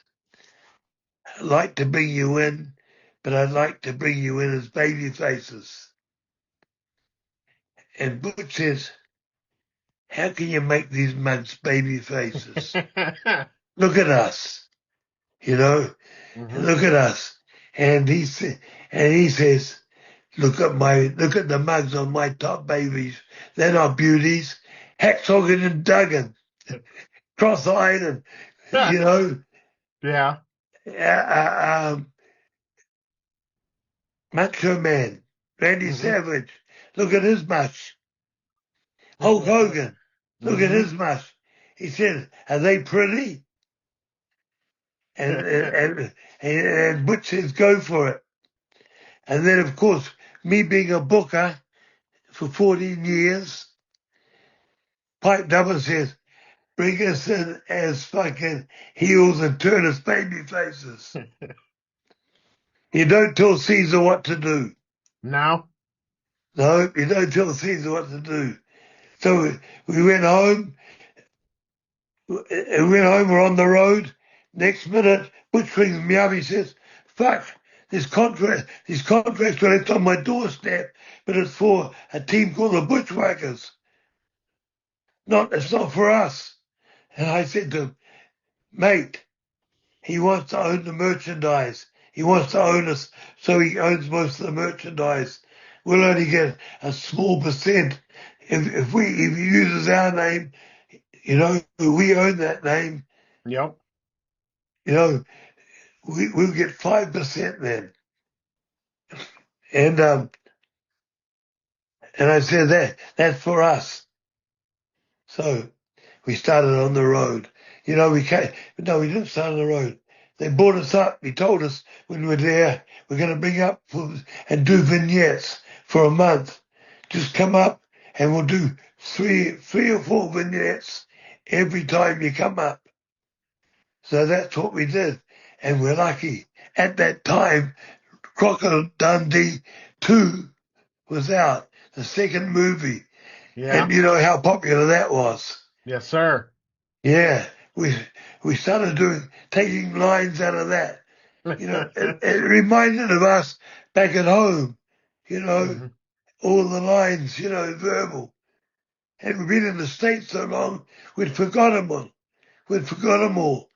I'd like to bring you in, but I'd like to bring you in as baby faces. And Butch says, how can you make these mugs baby faces? Look at us, you know, Mhm. look at us. And he says, look at the mugs on my top babies. They're not beauties. Hacksoggin and Duggan, cross-eyed and, you know, Yeah. Macho Man, Randy Mhm. Savage, look at his mush. Hulk Hogan, look at Mhm. his mush. He said, are they pretty? And Butch says, go for it. And then, of course, me being a booker for 14 years, piped up and says, bring us in as fucking heels and turn us baby faces. You don't tell Caesar what to do. No. No, you don't tell Caesar what to do. So we went home. We're on the road. Next minute, Butch rings me up. He says, fuck, this contract's left on my doorstep, but it's for a team called the Bushwhackers. It's not for us. And I said to him, mate, he wants to own the merchandise. He wants to own us, so he owns most of the merchandise. We'll only get a small percent. If he uses our name, you know, we own that name, Yep. you know, we'll get 5% then. And and I said that's for us. So we started on the road. You know, we didn't start on the road. They brought us up. He told us when we were there, we're going to bring up and do vignettes for a month. Just come up and we'll do three or four vignettes every time you come up. So that's what we did. And we're lucky. At that time, Crocodile Dundee 2 was out, the second movie. Yeah. And you know how popular that was. Yes, sir. Yeah, we started taking lines out of that. You know, it reminded of us back at home. You know, Mhm. all the lines, you know, verbal. And we've been in the States so long, we'd forgotten them all. We'd forgotten them all.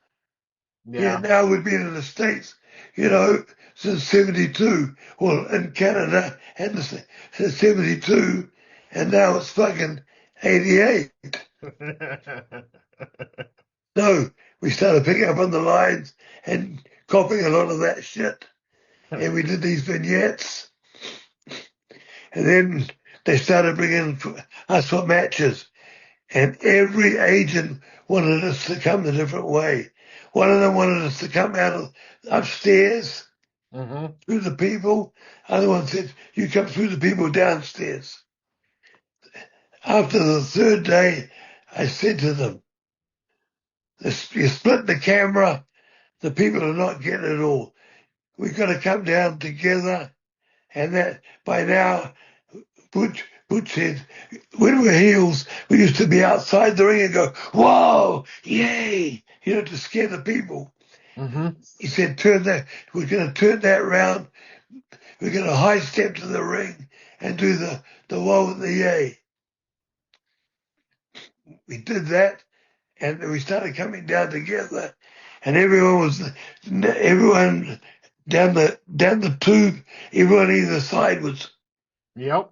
Yeah, Yeah. now we've been in the States, you know, since 72. Well, in Canada since 72. And now it's fucking 88. No, we started picking up on the lines and copying a lot of that shit. And we did these vignettes. And then they started bringing us for matches. And every agent wanted us to come a different way. One of them wanted us to come out of upstairs Mhm. through the people. Other one said, you come through the people downstairs. After the third day, I said to them, you split the camera, the people are not getting it all. We've got to come down together. And that by now, Butch said, when we were heels, we used to be outside the ring and go, whoa, yay, you know, to scare the people. Mhm. He said, we're going to turn that round. We're going to high step to the ring and do the whoa and the yay. We did that and we started coming down together and everyone down the tube, everyone either side was, Yep.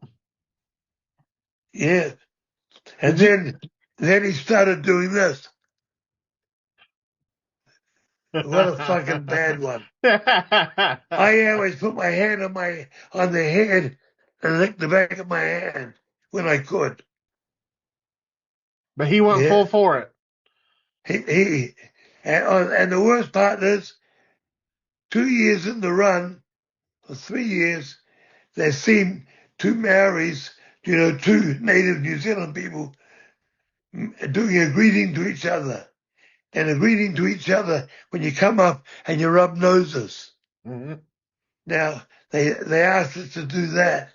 yeah. And Did you? then he started doing this. What a fucking bad one. I always put my hand on the head and lick the back of my hand when I could. But he went Yeah. full for it. He and the worst part is 2 years in the run, or 3 years, there seemed two Maoris, you know, two native New Zealand people doing a greeting to each other. And a greeting to each other when you come up and you rub noses. Mhm. Now, they asked us to do that.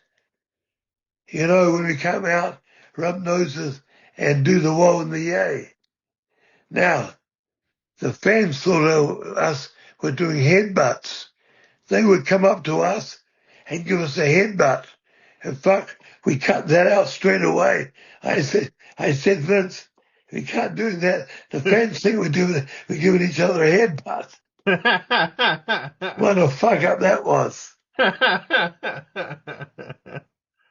You know, when we come out, rub noses and do the woe and the yay. Now, the fans thought us were doing headbutts. They would come up to us and give us a headbutt. And fuck, we cut that out straight away. I said, Vince, we can't do that. The fans think we're giving each other a headbutt. What a fuck up that was.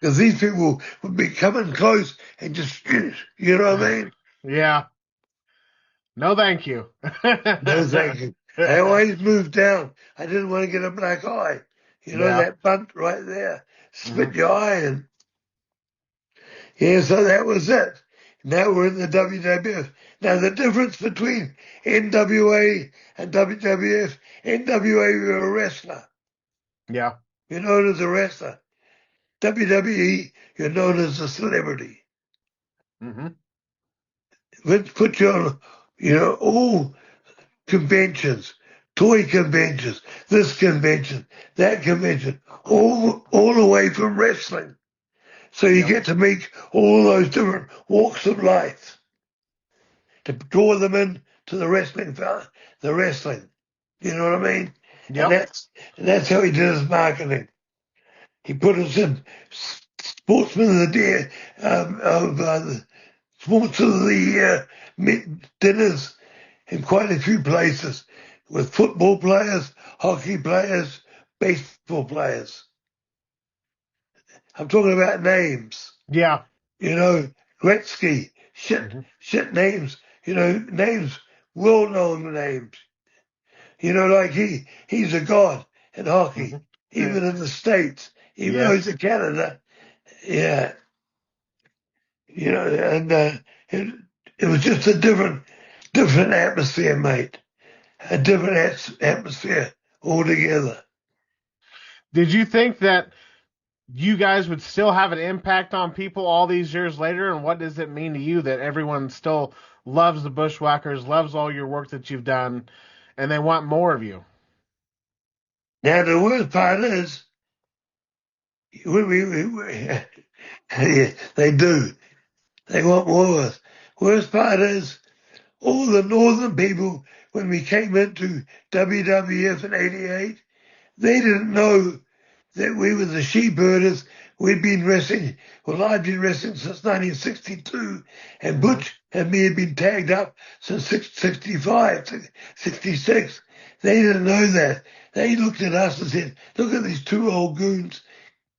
Because these people would be coming close and just, you know what I mean? Yeah. No, thank you. No, thank you. I always moved down. I didn't want to get a black eye. You know, Yeah. that bunt right there. Hmm. Split your eye and, yeah, so that was it. Now we're in the WWF. Now the difference between NWA and WWF, NWA you're a wrestler. Yeah. You're known as a wrestler. WWE, you're known as a celebrity. Hmm. Let's put you on, all conventions, toy conventions, this convention, that convention, all the way from wrestling. So you Yep. get to meet all those different walks of life to draw them in to the wrestling, the wrestling. You know what I mean? And Yep. that's how he did his marketing. He put us in sportsman of the day, of the sports of the year dinners in quite a few places with football players, hockey players, baseball players. I'm talking about names, Yeah. you know, Gretzky, Hmm. shit names, names, well-known names. Like he's a god in Hmm. hockey, even in the States, even though he's Yes. in Canada. Yeah, and it, it was just a different atmosphere, mate. A different atmosphere altogether. Did you think that you guys would still have an impact on people all these years later? And what does it mean to you that everyone still loves the Bushwhackers, loves all your work that you've done, and they want more of you? Now the worst part is, yeah, they do. They want more of us. Worst part is, all the northern people, when we came into WWF in '88, they didn't know that we were the sheepherders. We'd been wrestling, well, I'd been wrestling since 1962, and Hmm. Butch and me had been tagged up since 65, 66. They didn't know that. They looked at us and said, look at these two old goons,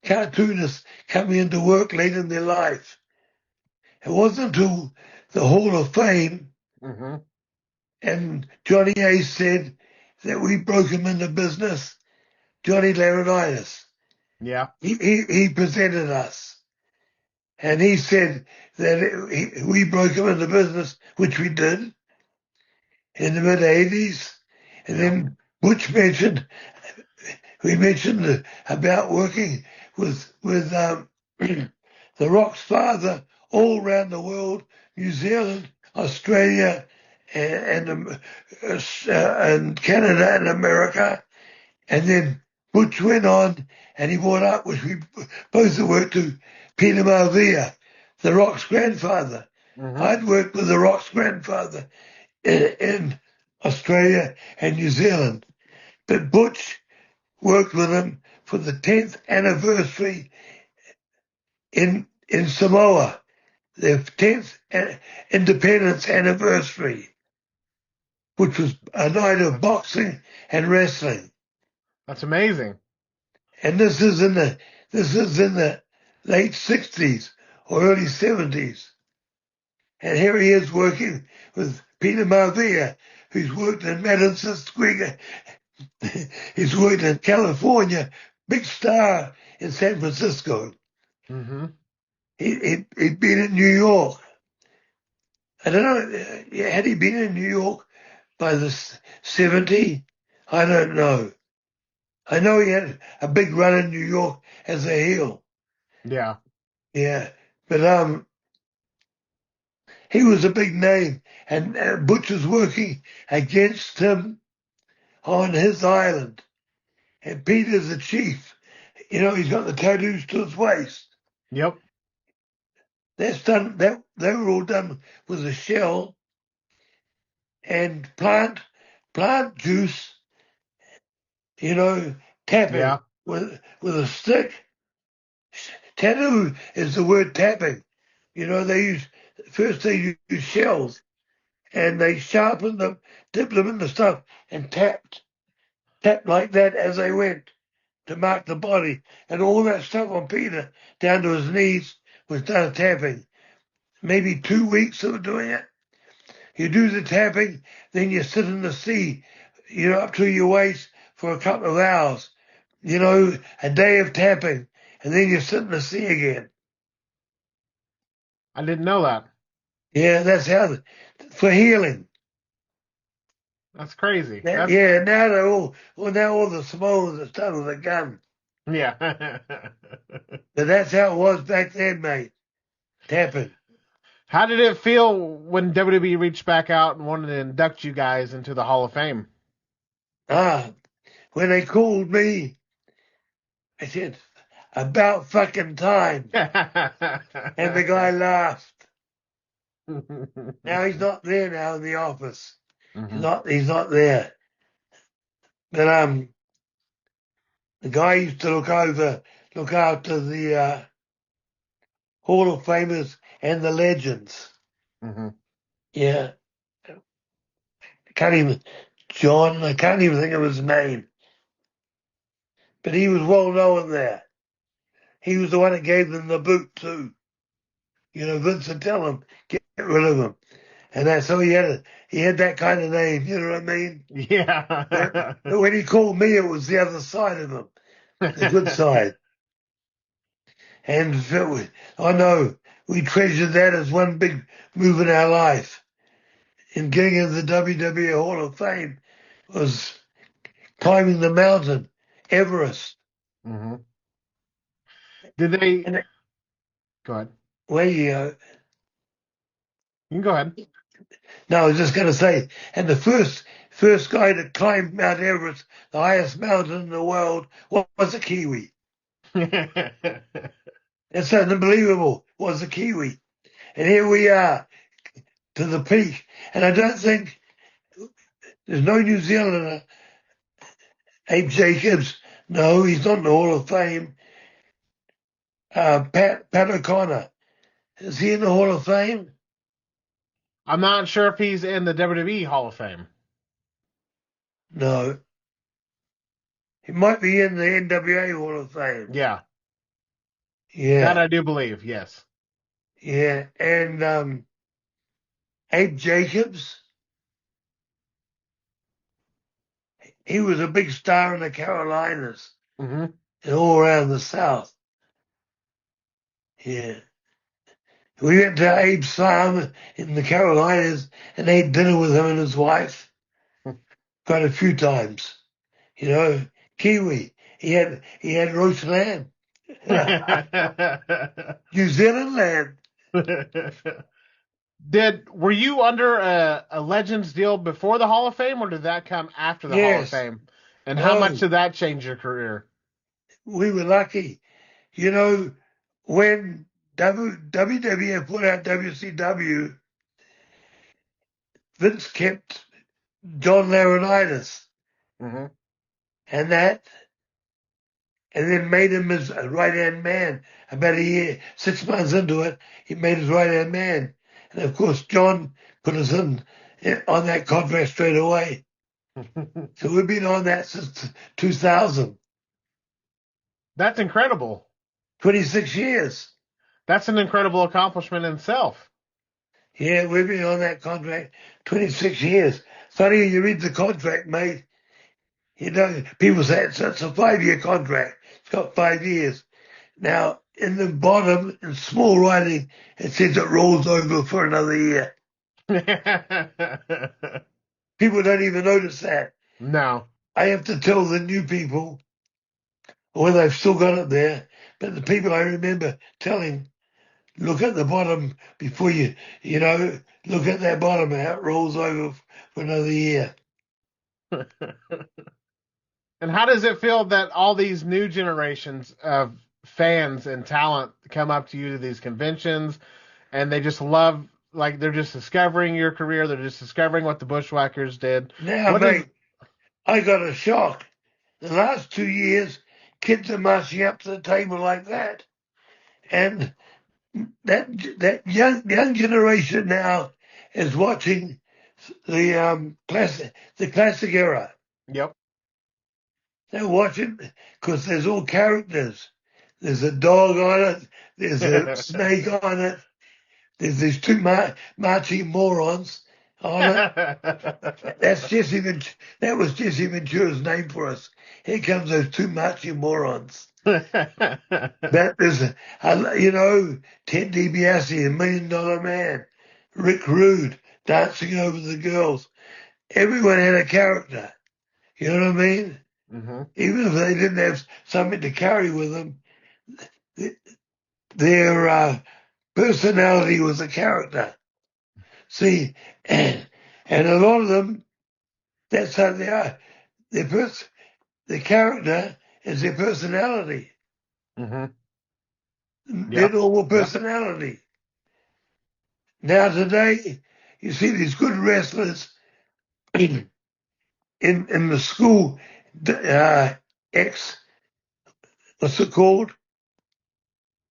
cartoonists, coming into work late in their life. It wasn't until the Hall of Fame Hmm. and Johnny Ace said that we broke him into business. Johnny Laurinaitis. Yeah. He presented us, and he said that we broke him into business, which we did in the mid '80s. And Yeah. then Butch we mentioned about working with the Rock's father all around the world, New Zealand, Australia, and Canada and America. And then Butch went on and he brought up, which we both worked to, Peter Maivia, the Rock's grandfather. Hmm. I'd worked with the Rock's grandfather in Australia and New Zealand. But Butch worked with him for the 10th anniversary in Samoa, their 10th independence anniversary, which was a night of That's boxing and wrestling. that's amazing. And this is in the late 60s or early 70s. And here he is working with Peter Maivia, who's worked in Madison Square. He's worked in California, big star in San Francisco. Hmm. He'd been in New York. I don't know, had he been in New York by the 70? I don't know. I know he had a big run in New York as a heel. Yeah. Yeah. But he was a big name, and Butch was working against him on his island. And Peter's the chief. He's got the tattoos to his waist. Yep. That's done. That they were all done with a shell and plant juice. Tapping Yeah. with a stick. Tattoo is the word tapping. They use first they used shells and they sharpened them, dipped them in the stuff, and tapped like that as they went to mark the body. And all that stuff on Peter down to his knees was done tapping. Maybe 2 weeks of doing it. You do the tapping, then you sit in the sea, up to your waist for a couple of hours. A day of tapping, and then you sit in the sea again. I didn't know that. Yeah, that's how for healing. That's crazy. That's Yeah, now they're now all the Samoans are done with a gun. yeah. But that's how it was back then, mate. Tapping. How did it feel when WWE reached back out and wanted to induct you guys into the Hall of Fame? Ah, when they called me, I said, about fucking time. And the guy laughed. Now he's not there now in the office. Mhm. He's not there. But the guy used to look after the Hall of Famers and the legends. Mhm. Yeah. Can't even John, I can't even think of his name. But he was well known there. He was the one that gave them the boot too. Vince would tell him, get rid of him. And that's so he had that kind of name, you know what I mean? But, Yeah. but when he called me, it was the other side of him, the good side. And I know we treasured that as one big move in our life. In getting into the WWE Hall of Fame was climbing the mountain, Everest. Mhm. Did they And go ahead? where You can go ahead. no, I was just going to say, and the first guy to climb Mount Everest, the highest mountain in the world, was a Kiwi. It's unbelievable. Was a Kiwi, and here we are to the peak. And I don't think there's no New Zealander. Abe Jacobs, no, he's not in the Hall of Fame. Pat O'Connor, is he in the Hall of Fame? I'm not sure if he's in the WWE Hall of Fame. No, he might be in the NWA Hall of Fame. Yeah, that Yeah, I do believe. Yes. yeah, and Abe Jacobs, he was a big star in the Carolinas Hmm. and all around the South. Yeah. We went to Abe's farm in the Carolinas and ate dinner with him and his wife quite a few times. Kiwi. He had roast lamb. New Zealand lamb. Were you under a Legends deal before the Hall of Fame, or did that come after the Hall of Yes. Fame? And how much Oh, did that change your career? we were lucky. You know, when WWF put out WCW, Vince kept John Laurinaitis Hmm. and that, and then made him his right hand man. About a year, 6 months into it, he made his right hand man. And of course, John put us on that contract straight away. So we've been on that since 2000, That's incredible. 26 years. That's an incredible accomplishment in itself. Yeah, we've been on that contract 26 years. Funny, you read the contract, mate. People say it's a 5-year contract. It's got 5 years. Now, in the bottom, in small writing, it says it rolls over for another year. People don't even notice that. No. I have to tell the new people, or they've still got it there, but the people I remember telling, look at the bottom before look at that bottom, how it rolls over for another year. And how does it feel that all these new generations of fans and talent come up to you to these conventions and they just love, like, they're just discovering your career, they're just discovering what the Bushwhackers did? Now, What is mate, I got a shock. The last 2 years, kids are marching up to the table like that. And that young generation now is watching the classic era. Yep. They're watching because there's all characters. There's a dog on it. There's a snake on it. There's these two marching morons on it. That's Jesse. That was Jesse Ventura's name for us. Here comes those two marching morons. That is, Ted DiBiase, $1 Million Man, Rick Rude, dancing over the girls. Everyone had a character. You know what I mean? Hmm. Even if they didn't have something to carry with them, their personality was a character. See, and a lot of them, that's how they are. The character is their personality, Hmm. their Yep. normal Yep. personality. Now today, you see these good wrestlers in the school X, what's it called?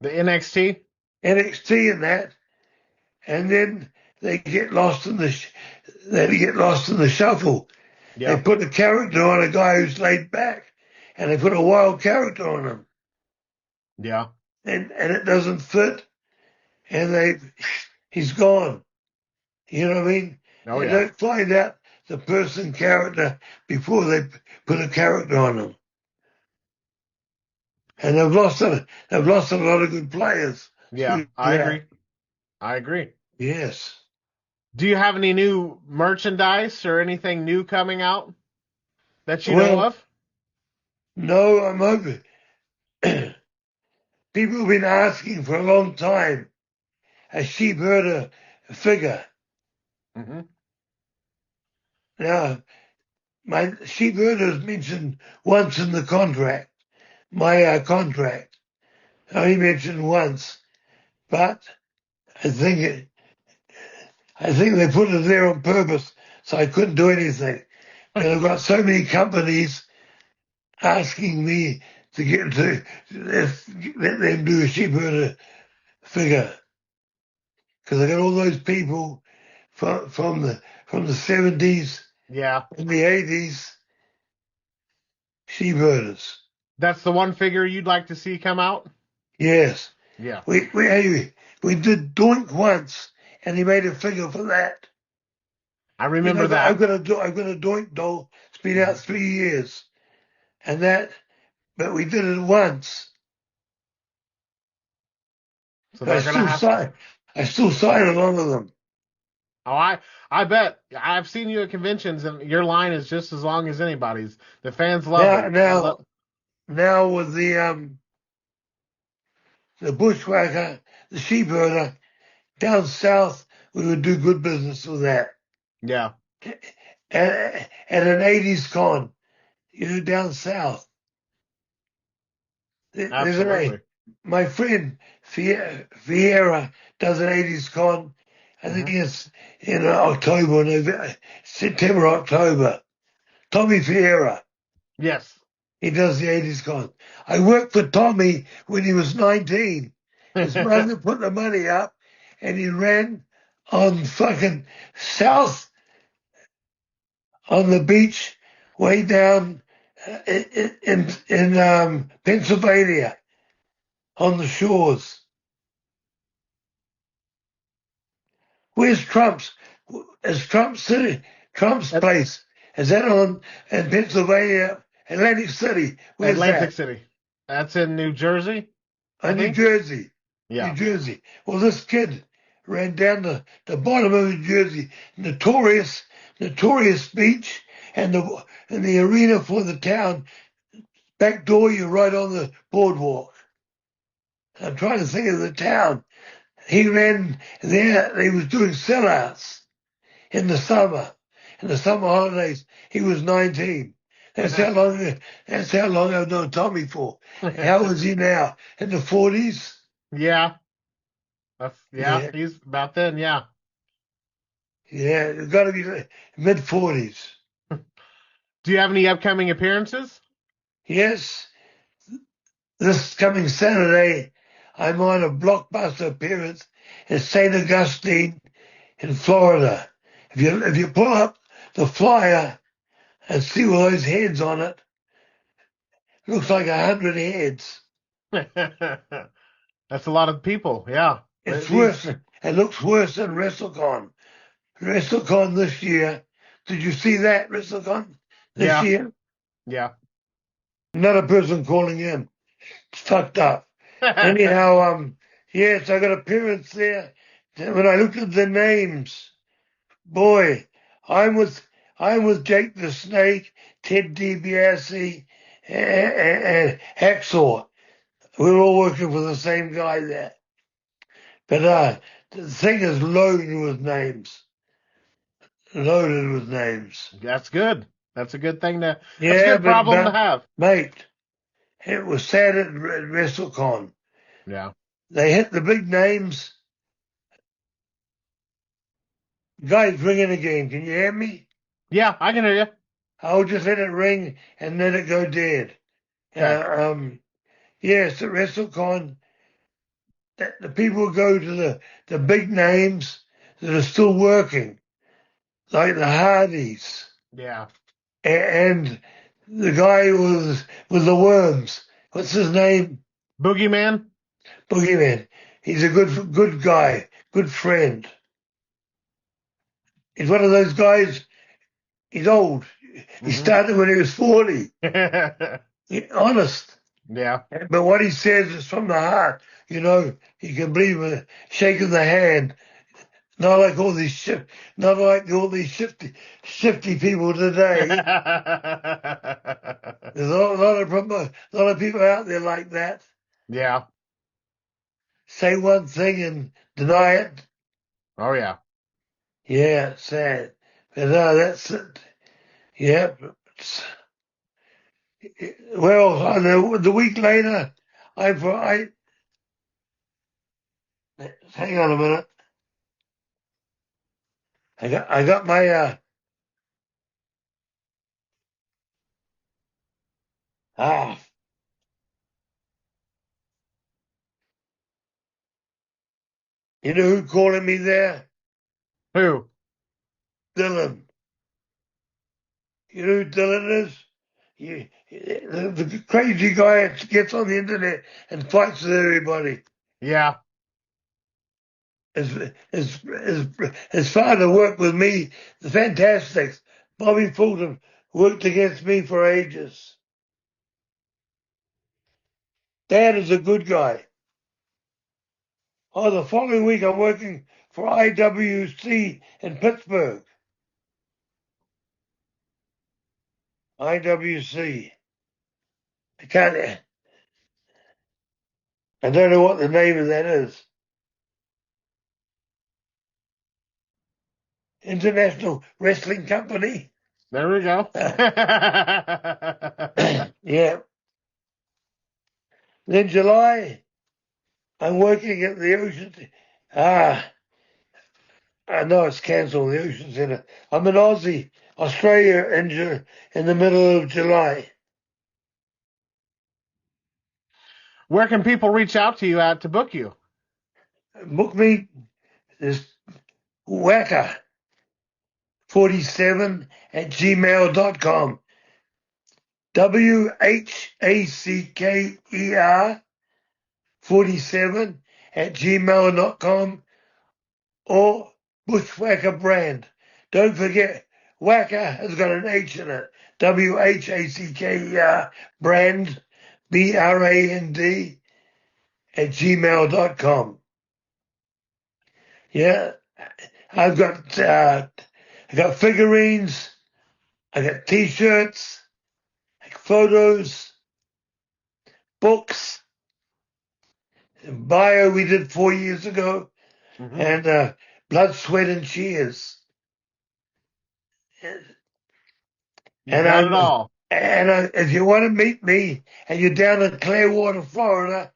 The NXT. NXT and that, and then they get lost in the shuffle. They Yeah. put a character on a guy who's laid back, and they put a wild character on him, Yeah. and it doesn't fit, and he's gone. You know what I mean? Oh They yeah. don't find out the person character before they put a character on them. And they've lost a lot of good players Yeah. through I that. agree. I agree. Yes. Do you have any new merchandise or anything new coming out that you know Well, of? no, I'm hoping. People have been asking for a long time a sheep herder figure. Hmm. Now, my sheep herder is mentioned once in the contract, my contract. Only mentioned once, but I think they put it there on purpose so I couldn't do anything. Because I've got so many companies asking me to let them do a sheep herder figure. Because I got all those people from the 70s Yeah. and the 80s sheep herders. That's the one figure you'd like to see come out? Yes. Yeah. We did Doink once and he made a figure for that. I remember I've that. got a Doink doll. It's been out Mhm. 3 years. And but we did it once. So I they're gonna still have. sign. I still sign a lot of them. Oh, I bet. I've seen you at conventions, and your line is just as long as anybody's. The fans love Now, it. They now, love. now with the bushwhacker, the sheep herder down south, we would do good business with that. Yeah, At an 80s con, down south. There's absolutely. my friend Vieira does an 80s con. I think Hmm. it's in October, November, September, October. Tommy Vieira. Yes. He does the 80s con. I worked for Tommy when he was 19. His mother put the money up and he ran on fucking south on the beach way down in Pennsylvania on the shores. Where's Trump's? Is Trump City, Trump's At place? Is that on in Pennsylvania, Atlantic City? Where's Atlantic that? City. That's in New Jersey, I New think. Jersey. New Yeah. Jersey. Well, this kid ran down the bottom of New Jersey, notorious beach, and the arena for the town. Back door, you're right on the boardwalk. I'm trying to think of the town. He ran there. He was doing sellouts in the summer. In the summer holidays, he was 19. That's how long. That's how long I've known Tommy for. How is he now? In the 40s? Yeah. Yeah. Yeah, He's about then. Yeah. yeah. It's got to be mid 40s. Do you have any upcoming appearances? Yes. This coming Saturday, I'm on a blockbuster appearance in St. Augustine in Florida. If you pull up the flyer and see all those heads on it, it looks like 100 heads. That's a lot of people. Yeah. It's These. worse. It looks worse than WrestleCon. WrestleCon this year. Did you see that WrestleCon this Yeah. year? Yeah. Another person calling in. It's fucked up. Anyhow, yes, I got appearance there. When I looked at the names, boy, I'm with I'm with Jake the Snake, Ted DiBiase, and Hacksaw. We were all working for the same guy there. But the thing is loaded with names. Loaded with names. That's good. That's a good thing to. That's a Yeah, good problem to have. mate, it was sad at WrestleCon. Yeah. They hit the big names. Guys, ringing again. Can you hear me? Yeah, I can hear you. I'll just let it ring and let it go dead. Okay. Yes, at WrestleCon, the people go to the big names that are still working, like the Hardys Yeah. and the guy with the worms. What's his name? Boogeyman. Boogeyman. He's a good guy, good friend. He's one of those guys. He's old. He Hmm. started when he was 40. Honest. Yeah. But what he says is from the heart. You know, you can believe a shake of the hand. Not like all these shifty people today. There's a lot of people out there like that. Yeah. Say one thing and deny it. Oh yeah. Yeah, it's sad. But no, that's it. Yeah. Well, the week later, I hang on a minute. I got my ah. You know who calling me there? Who? Dylan. You know who Dylan is? The crazy guy that gets on the internet and fights with everybody. Yeah. His father worked with me, the Fantastics. Bobby Fulton worked against me for ages. Dad is a good guy. Oh, the following week I'm working for IWC in Pittsburgh. IWC. I don't know what the name of that is. International Wrestling Company. There we go. Yeah. Then July, I'm working at the Ocean. Ah, I know it's cancelled, the Ocean Centre. I'm in Australia in the middle of July. Where can people reach out to you at to book you? Book me is whacker47 at gmail.com. WHACKER 47 at gmail.com or Bushwhacker brand. Don't forget, Whacker has got an H in it. WHACKER brand, BRAND at gmail.com. Yeah, I've got I got figurines, I got T-shirts, photos, books, bio we did 4 years ago, Hmm. and Blood, Sweat, and Cheers. You And got it I'm all. if you want to meet me and you're down in Clearwater, Florida,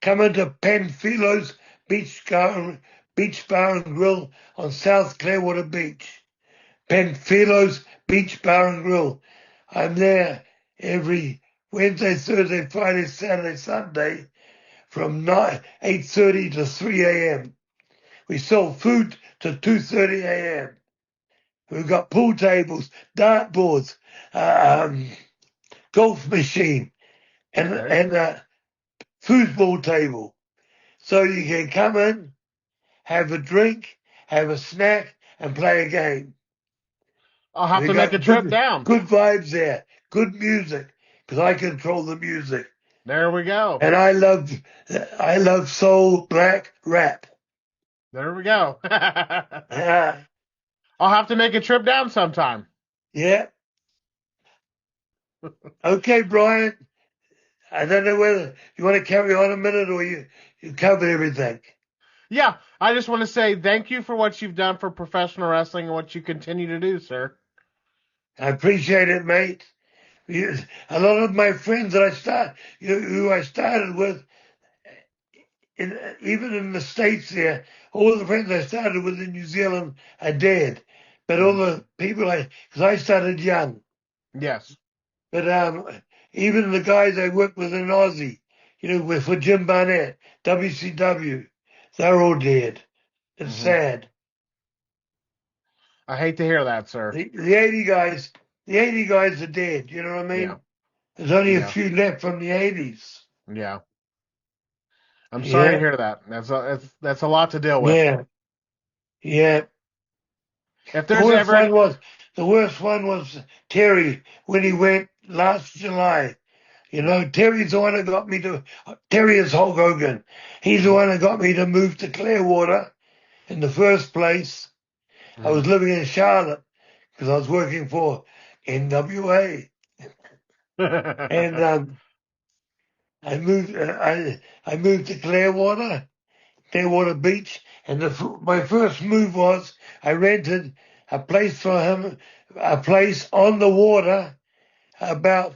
come into Panfilo's Beach Bar and Grill on South Clearwater Beach. Panfilo's Beach Bar and Grill. I'm there every Wednesday, Thursday, Friday, Saturday, Sunday from 8:30 to 3 a.m. We sold food to 2:30 a.m. We've got pool tables, dartboards, golf machine, and Okay. a foosball table. So you can come in, have a drink, have a snack, and play a game. I'll have We to make a got trip down. good vibes there, good music, because I control the music. There we go. And I love soul, black, rap. There we go. I'll Yeah, have to make a trip down sometime. yeah. Okay, Brian. I don't know whether you want to carry on a minute or you covered everything. Yeah, I just want to say thank you for what you've done for professional wrestling and what you continue to do, sir. I appreciate it, mate. A lot of my friends that who I started with, even in the States there, all the friends I started with in New Zealand are dead. But all Mhm. the people because I started young. Yes. But even the guys I worked with in Aussie, for Jim Barnett, WCW, they're all dead. It's Hmm. sad. I hate to hear that, sir. The 80 guys, the 80 guys are dead. You know what I Yeah. mean? There's only a Yeah. few left from the 80s. Yeah. I'm sorry to Yeah, hear that. That's a lot to deal with. yeah, yeah. If The there's worst ever one was the worst one was Terry when he went last July. Terry's the one that got me to. Terry is Hulk Hogan. He's the Mhm. one that got me to move to Clearwater in the first place. I Mhm. was living in Charlotte because I was working for NWA, and I moved to Clearwater Beach, and my first move was I rented a place for him, a place on the water, about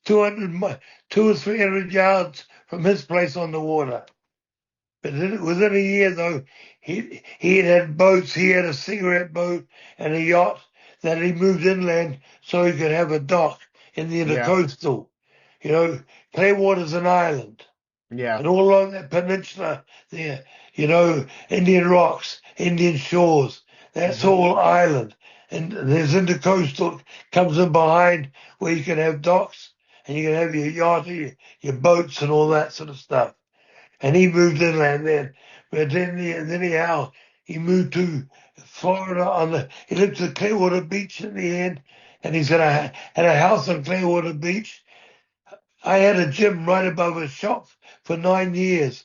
2 or 300 yards from his place on the water. But within a year, though, he had boats. He had a cigarette boat and a yacht that he moved inland so he could have a dock in the Yeah. intercoastal. You know, Clearwater's an island. Yeah. And all along that peninsula there, Indian rocks, Indian shores, that's Hmm. all island. And there's intercoastal comes in behind where you can have docks and you can have your yacht, your boats and all that sort of stuff. And he moved inland then. But then anyhow, he moved to Florida he lived at Clearwater Beach in the end. And had a house on Clearwater Beach. I had a gym right above his shop for 9 years.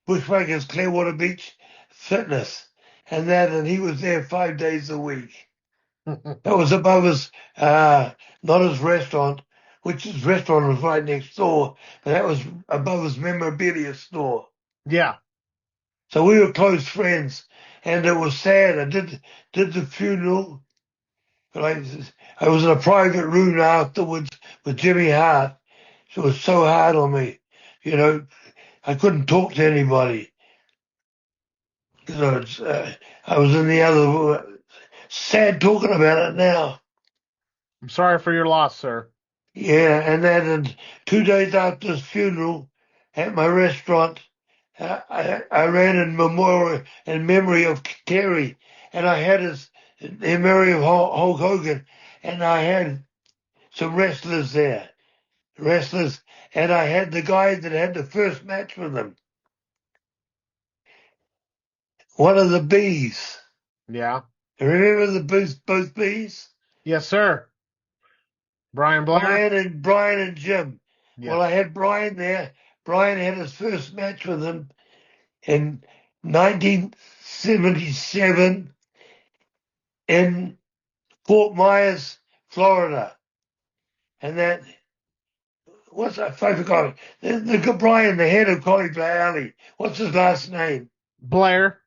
Bushwhackers, Clearwater Beach Fitness, and he was there 5 days a week. That was above his, not his restaurant, which his restaurant was right next door, but that was above his memorabilia store. Yeah. So we were close friends, and it was sad. I did the funeral, but I was in a private room afterwards with Jimmy Hart. So it was so hard on me, you know. I couldn't talk to anybody. I was in the other. Sad talking about it now. I'm sorry for your loss, sir. Yeah, and then 2 days after his funeral, at my restaurant, I ran in memory of Terry, and I had in memory of Hulk Hogan, and I had some wrestlers there, and I had the guy that had the first match with him, one of the bees. Yeah. Remember both bees? Yes, sir. Brian Blair. Brian and Jim. Well, I Yes. had Brian there. Brian had his first match with him in 1977 in Fort Myers, Florida. And I forgot the Brian, the head of Cauliflower Alley. What's his last name? Blair.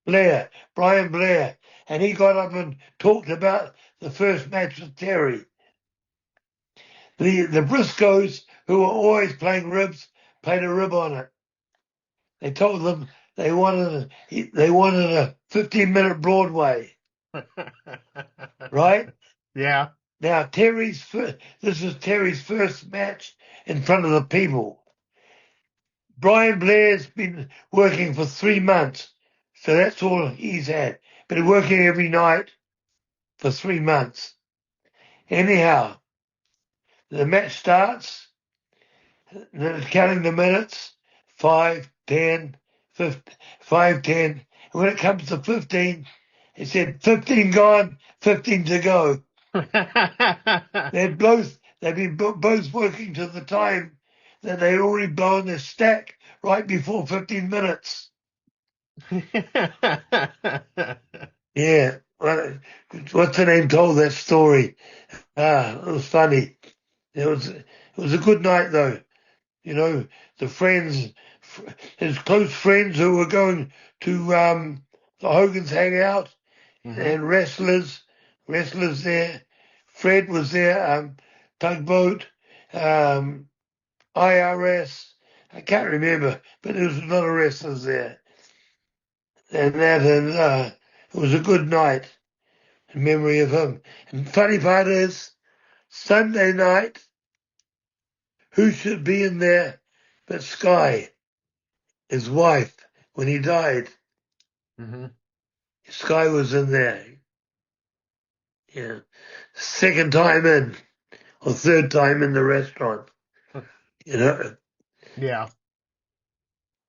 Blair, Brian Blair. And he got up and talked about the first match with Terry. The Briscoes, who were always playing ribs, played a rib on it. They told them they wanted a 15-minute Broadway, right? Yeah. Now this was Terry's first match in front of the people. Brian Blair's been working for 3 months, so that's all he's had. Been working every night for 3 months. Anyhow, the match starts, and then it's counting the minutes, 5, 10, 15, 5, 10. And when it comes to 15, it said 15 gone, 15 to go. They've been both working to the time that they'd already blown their stack right before 15 minutes. Yeah. What's the name told that story? It was funny. It was a good night though. You know, the friends, his close friends who were going to the Hogan's hangout Hmm. and wrestlers there. Fred was there, Tugboat, um, IRS. I can't remember, but there was a lot of wrestlers there. And it was a good night in memory of him. And funny part is, Sunday night, who should be in there but Sky, his wife, when he died. Hmm. Sky was in there. Yeah. Second time in, or third time in the restaurant, you know. Yeah.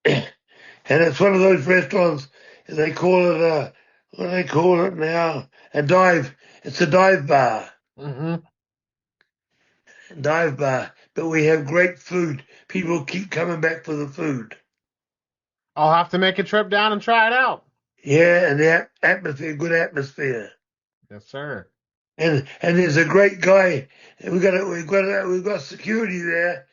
And it's one of those restaurants, they call it what do they call it now? A dive. It's a dive bar. Hmm. Dive bar. But we have great food. People keep coming back for the food. I'll have to make a trip down and try it out. Yeah, and the atmosphere, good atmosphere. Yes, sir. And there's a great guy. We've got security there.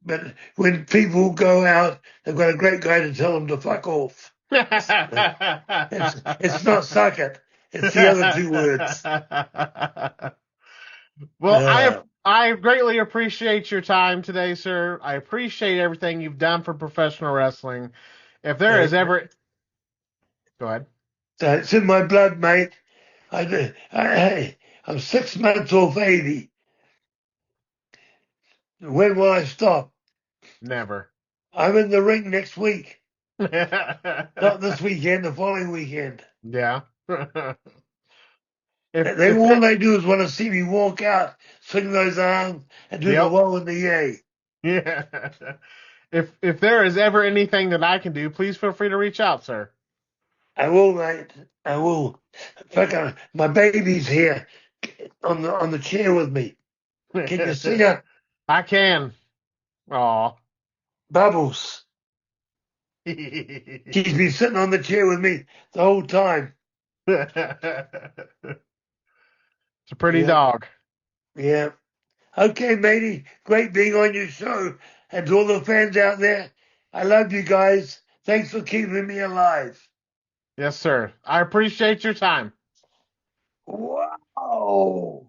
But when people go out, they've got a great guy to tell them to fuck off. It's not suck it. It's the other two words. Well, I Uh, I greatly appreciate your time today, sir. I appreciate everything you've done for professional wrestling. If there is uh, ever, go ahead. it's in my blood, mate. I'm 6 months off 80. When will I stop? Never. I'm in the ring next week. Not this weekend, the following weekend. Yeah. If All they do is want to see me walk out, swing those arms, and do the yep. woe and the yay. Yeah. If there is ever anything that I can do, please feel free to reach out, sir. I will, mate. I will. In fact, my baby's here on the chair with me. Can you see her? I can. Aw. Bubbles. It's She's been sitting on the chair with me the whole time. a pretty Yeah, dog. yeah. Okay, matey. Great being on your show. And to all the fans out there, I love you guys. Thanks for keeping me alive. Yes, sir. I appreciate your time. Wow.